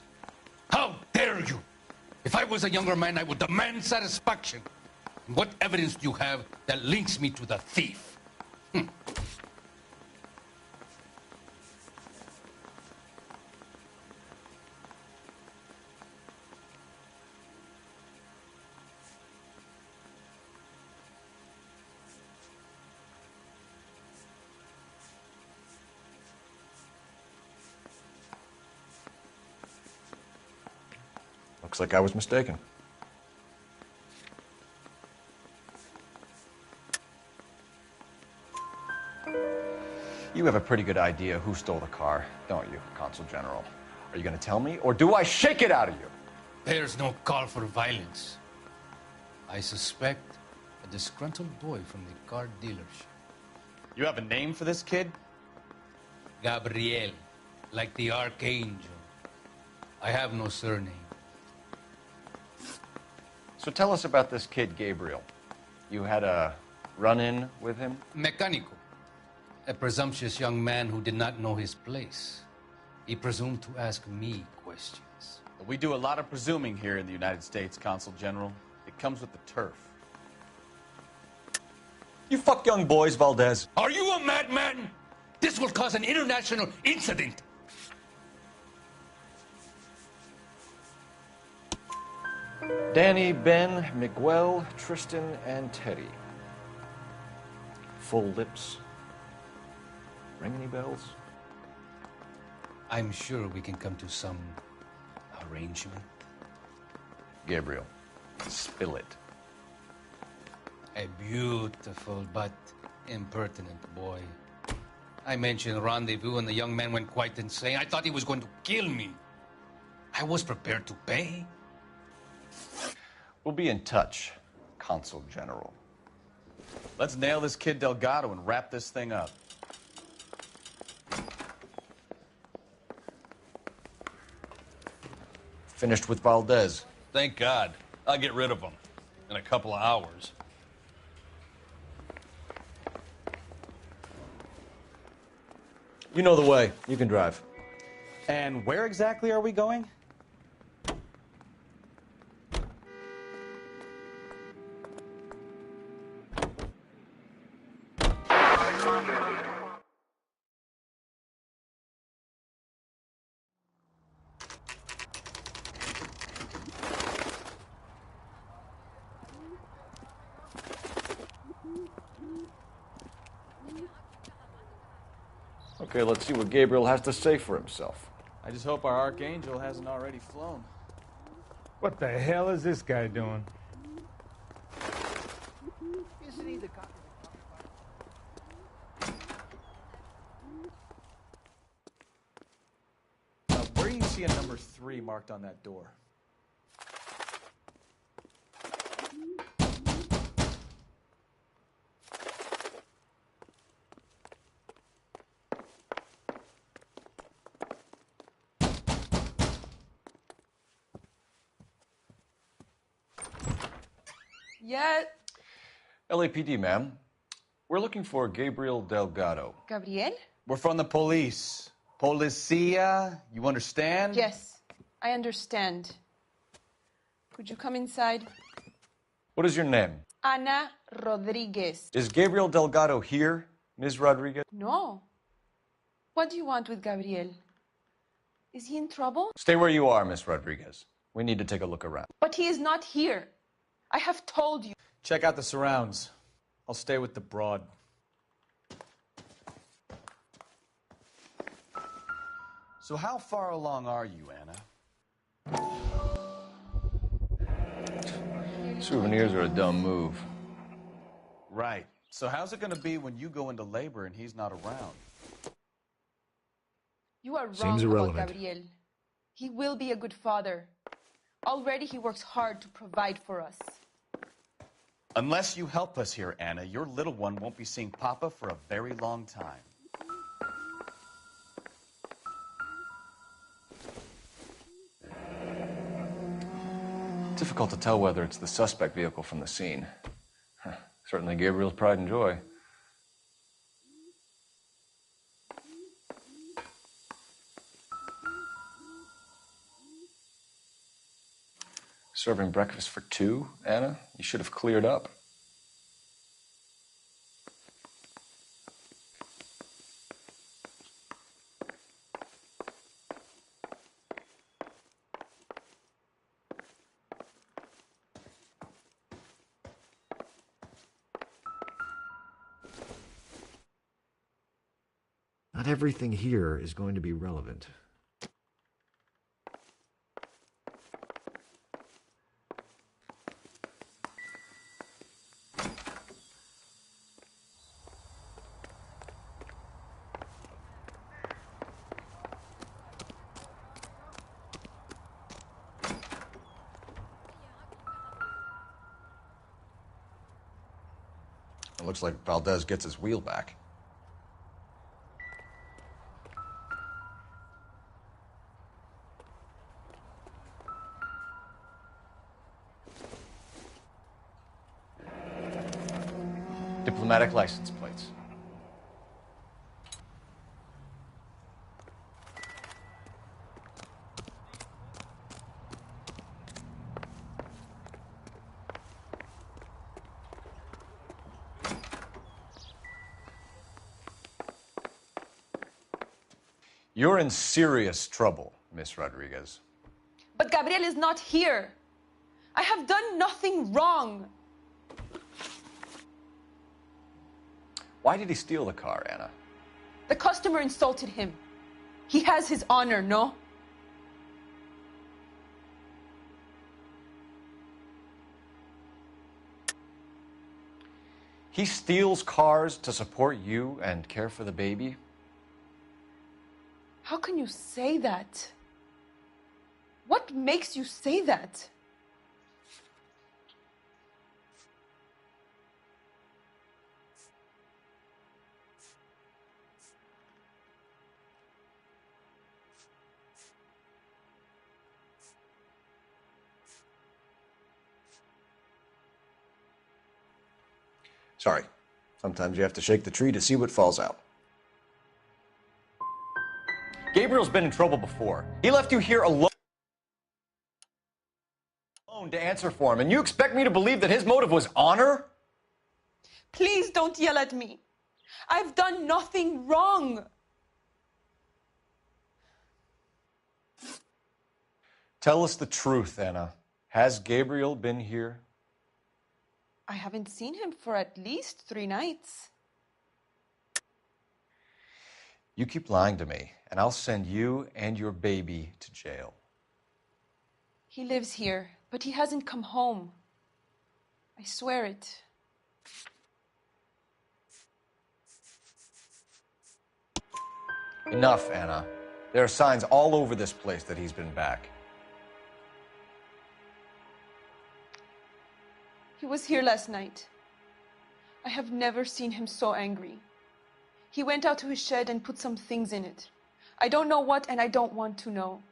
How dare you! If I was a younger man, I would demand satisfaction. And what evidence do you have that links me to the thief? Looks like I was mistaken. You have a pretty good idea who stole the car, don't you, Consul General? Are you going to tell me, or do I shake it out of you? There's no call for violence. I suspect a disgruntled boy from the car dealership. You have a name for this kid? Gabriel, like the Archangel. I have no surname. So tell us about this kid, Gabriel. You had a run-in with him? Mecánico. A presumptuous young man who did not know his place. He presumed to ask me questions. We do a lot of presuming here in the United States, Consul General. It comes with the turf. You fuck young boys, Valdez. Are you a madman? This will cause an international incident. Danny, Ben, Miguel, Tristan, and Teddy. Full lips. Ring any bells? I'm sure we can come to some arrangement. Gabriel, spill it. A beautiful but impertinent boy. I mentioned rendezvous and the young man went quite insane. I thought he was going to kill me. I was prepared to pay. We'll be in touch, Consul General. Let's nail this kid Delgado and wrap this thing up. Finished with Valdez. Thank God. I'll get rid of him in a couple of hours. You know the way. You can drive. And where exactly are we going? Okay, let's see what Gabriel has to say for himself. I just hope our Archangel hasn't already flown. What the hell is this guy doing? Isn't he the cop? Where do you see a number 3 marked on that door? Yeah. LAPD, ma'am. We're looking for Gabriel Delgado. Gabriel? We're from the police. Policia, you understand? Yes, I understand. Could you come inside? What is your name? Ana Rodriguez. Is Gabriel Delgado here, Ms. Rodriguez? No. What do you want with Gabriel? Is he in trouble? Stay where you are, Ms. Rodriguez. We need to take a look around. But he is not here. I have told you. Check out the surrounds. I'll stay with the broad. So how far along are you, Anna? Souvenirs are a dumb move. Right. So how's it going to be when you go into labor and he's not around? You are wrong Seems about irrelevant. Gabriel. He will be a good father. Already he works hard to provide for us. Unless you help us here, Anna, your little one won't be seeing Papa for a very long time. Difficult to tell whether it's the suspect vehicle from the scene. Certainly Gabriel's pride and joy. Serving breakfast for two, Anna? You should have cleared up. everything here is going to be relevant. It looks like Valdez gets his wheel back. Diplomatic license plates. You're in serious trouble, Miss Rodriguez. But Gabriel is not here. I have done nothing wrong. Why did he steal the car, Anna? The customer insulted him. He has his honor, no? He steals cars to support you and care for the baby? How can you say that? What makes you say that? Sorry. Sometimes you have to shake the tree to see what falls out. Gabriel's been in trouble before. He left you here alone to answer for him, and you expect me to believe that his motive was honor? Please don't yell at me. I've done nothing wrong. Tell us the truth, Anna. Has Gabriel been here? I haven't seen him for at least 3 nights. You keep lying to me, and I'll send you and your baby to jail. He lives here, but he hasn't come home. I swear it. Enough, Anna. There are signs all over this place that he's been back. He was here last night. I have never seen him so angry. He went out to his shed and put some things in it. I don't know what, and I don't want to know.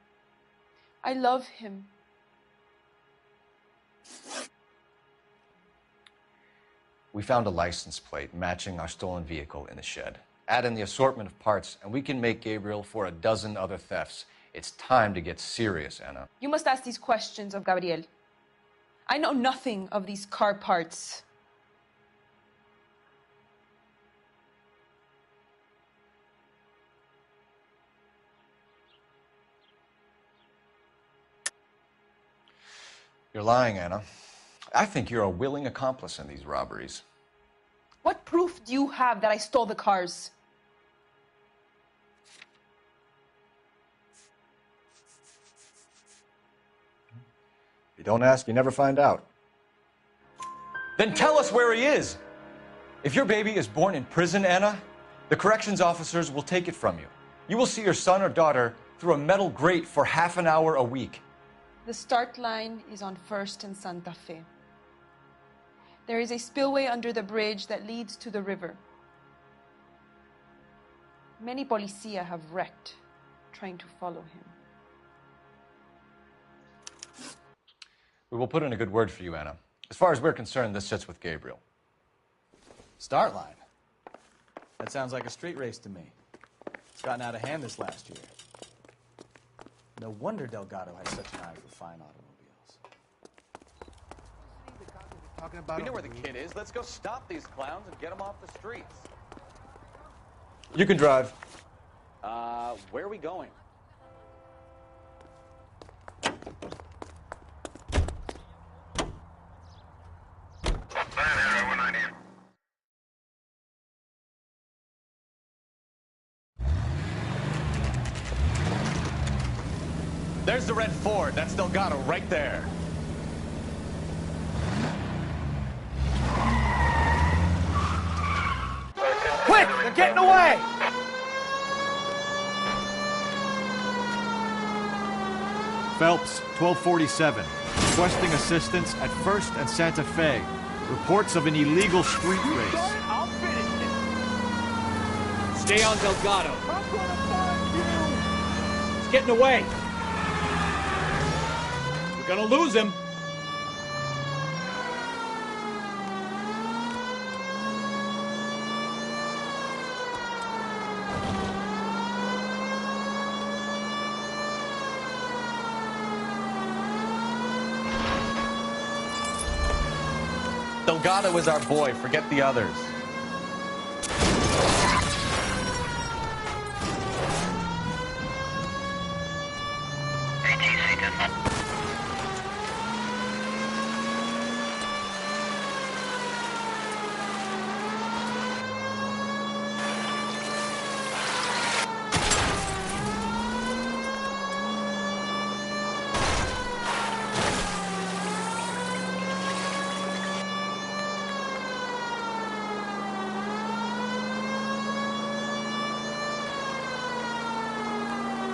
I love him. We found a license plate matching our stolen vehicle in the shed. Add in the assortment of parts, and we can make Gabriel for a dozen other thefts. It's time to get serious, Anna. You must ask these questions of Gabriel. I know nothing of these car parts. You're lying, Anna. I think you're a willing accomplice in these robberies. What proof do you have that I stole the cars? If you don't ask, you never find out. Then tell us where he is. If your baby is born in prison, Anna, the corrections officers will take it from you. You will see your son or daughter through a metal grate for half an hour a week. The start line is on 1st and Santa Fe. There is a spillway under the bridge that leads to the river. Many policia have wrecked trying to follow him. We will put in a good word for you, Anna. As far as we're concerned, this sits with Gabriel. Start line. That sounds like a street race to me. It's gotten out of hand this last year. No wonder Delgado has such an eye for fine automobiles. We know where the kid is. Let's go stop these clowns and get them off the streets. You can drive. Where are we going? There's the red Ford. That's Delgado right there. Quick! They're getting away! Phelps, 1247. Requesting assistance at 1st and Santa Fe. Reports of an illegal street race. I'll finish it. Stay on Delgado. I'm gonna find you! He's getting away. We're gonna lose him. Delgado is our boy. Forget the others.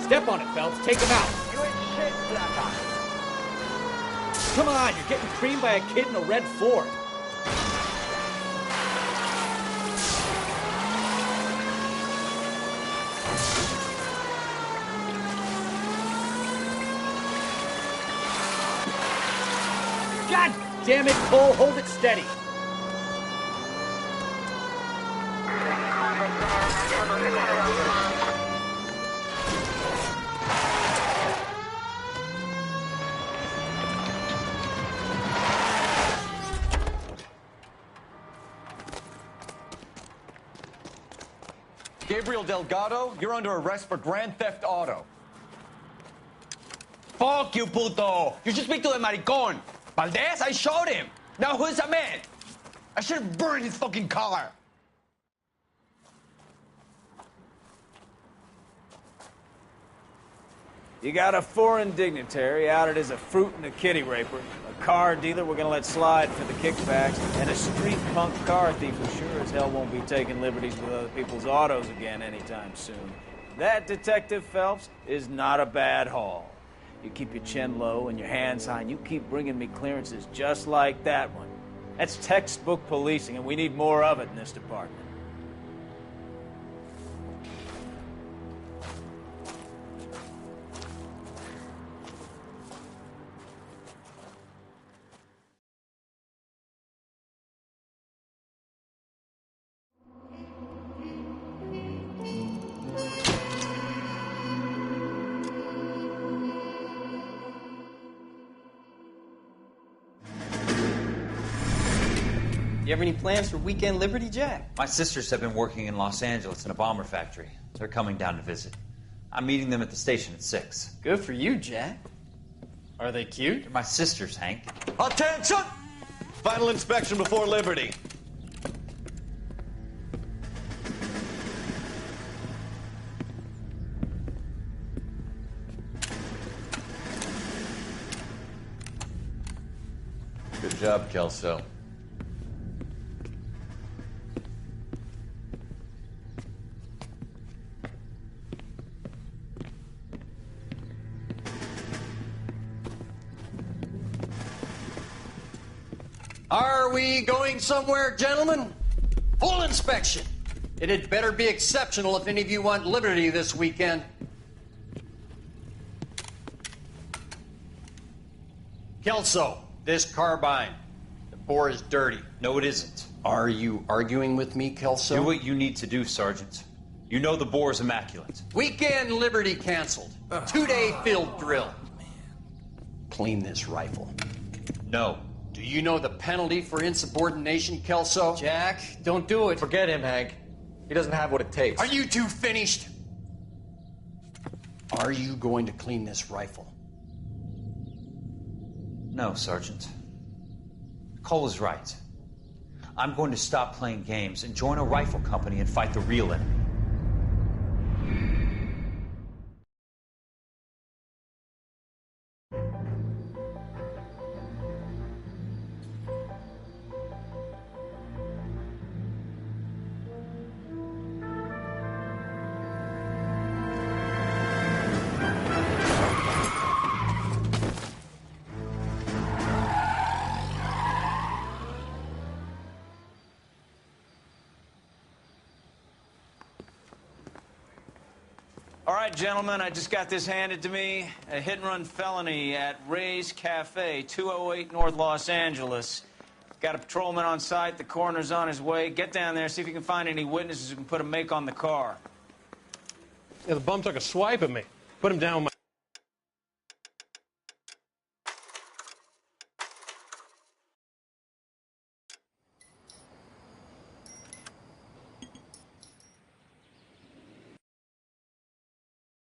Step on it, Phelps. Take him out. You ain't shit, Blackhawk. Come on, you're getting creamed by a kid in a red Ford. God damn it, Cole. Hold it steady. Gabriel Delgado, you're under arrest for Grand Theft Auto. Fuck you, puto! You should speak to the maricón. Valdez, I showed him. Now who's the man? I should have burned his fucking car. You got a foreign dignitary outed as a fruit and a kitty raper, a car dealer we're gonna let slide for the kickbacks, and a street punk car thief who sure as hell won't be taking liberties with other people's autos again anytime soon. That, Detective Phelps, is not a bad haul. You keep your chin low and your hands high, and you keep bringing me clearances just like that one. That's textbook policing, and we need more of it in this department. You have any plans for Weekend Liberty, Jack? My sisters have been working in Los Angeles in a bomber factory. They're coming down to visit. I'm meeting them at the station at 6. Good for you, Jack. Are they cute? They're my sisters, Hank. Attention! Final inspection before Liberty. Good job, Kelso. Are we going somewhere, gentlemen? Full inspection. It had better be exceptional if any of you want liberty this weekend. Kelso, this carbine. The bore is dirty. No, it isn't. Are you arguing with me, Kelso? Do what you need to do, Sergeant. You know the bore is immaculate. Weekend liberty canceled. 2-day field drill. Clean this rifle. No. Do you know the penalty for insubordination, Kelso? Jack, don't do it. Forget him, Hank. He doesn't have what it takes. Are you two finished? Are you going to clean this rifle? No, Sergeant. Cole is right. I'm going to stop playing games and join a rifle company and fight the real enemy. All right, gentlemen, I just got this handed to me. A hit-and-run felony at Ray's Cafe, 208 North Los Angeles. Got a patrolman on site. The coroner's on his way. Get down there, see if you can find any witnesses who can put a make on the car. Yeah, the bum took a swipe at me. Put him down with my...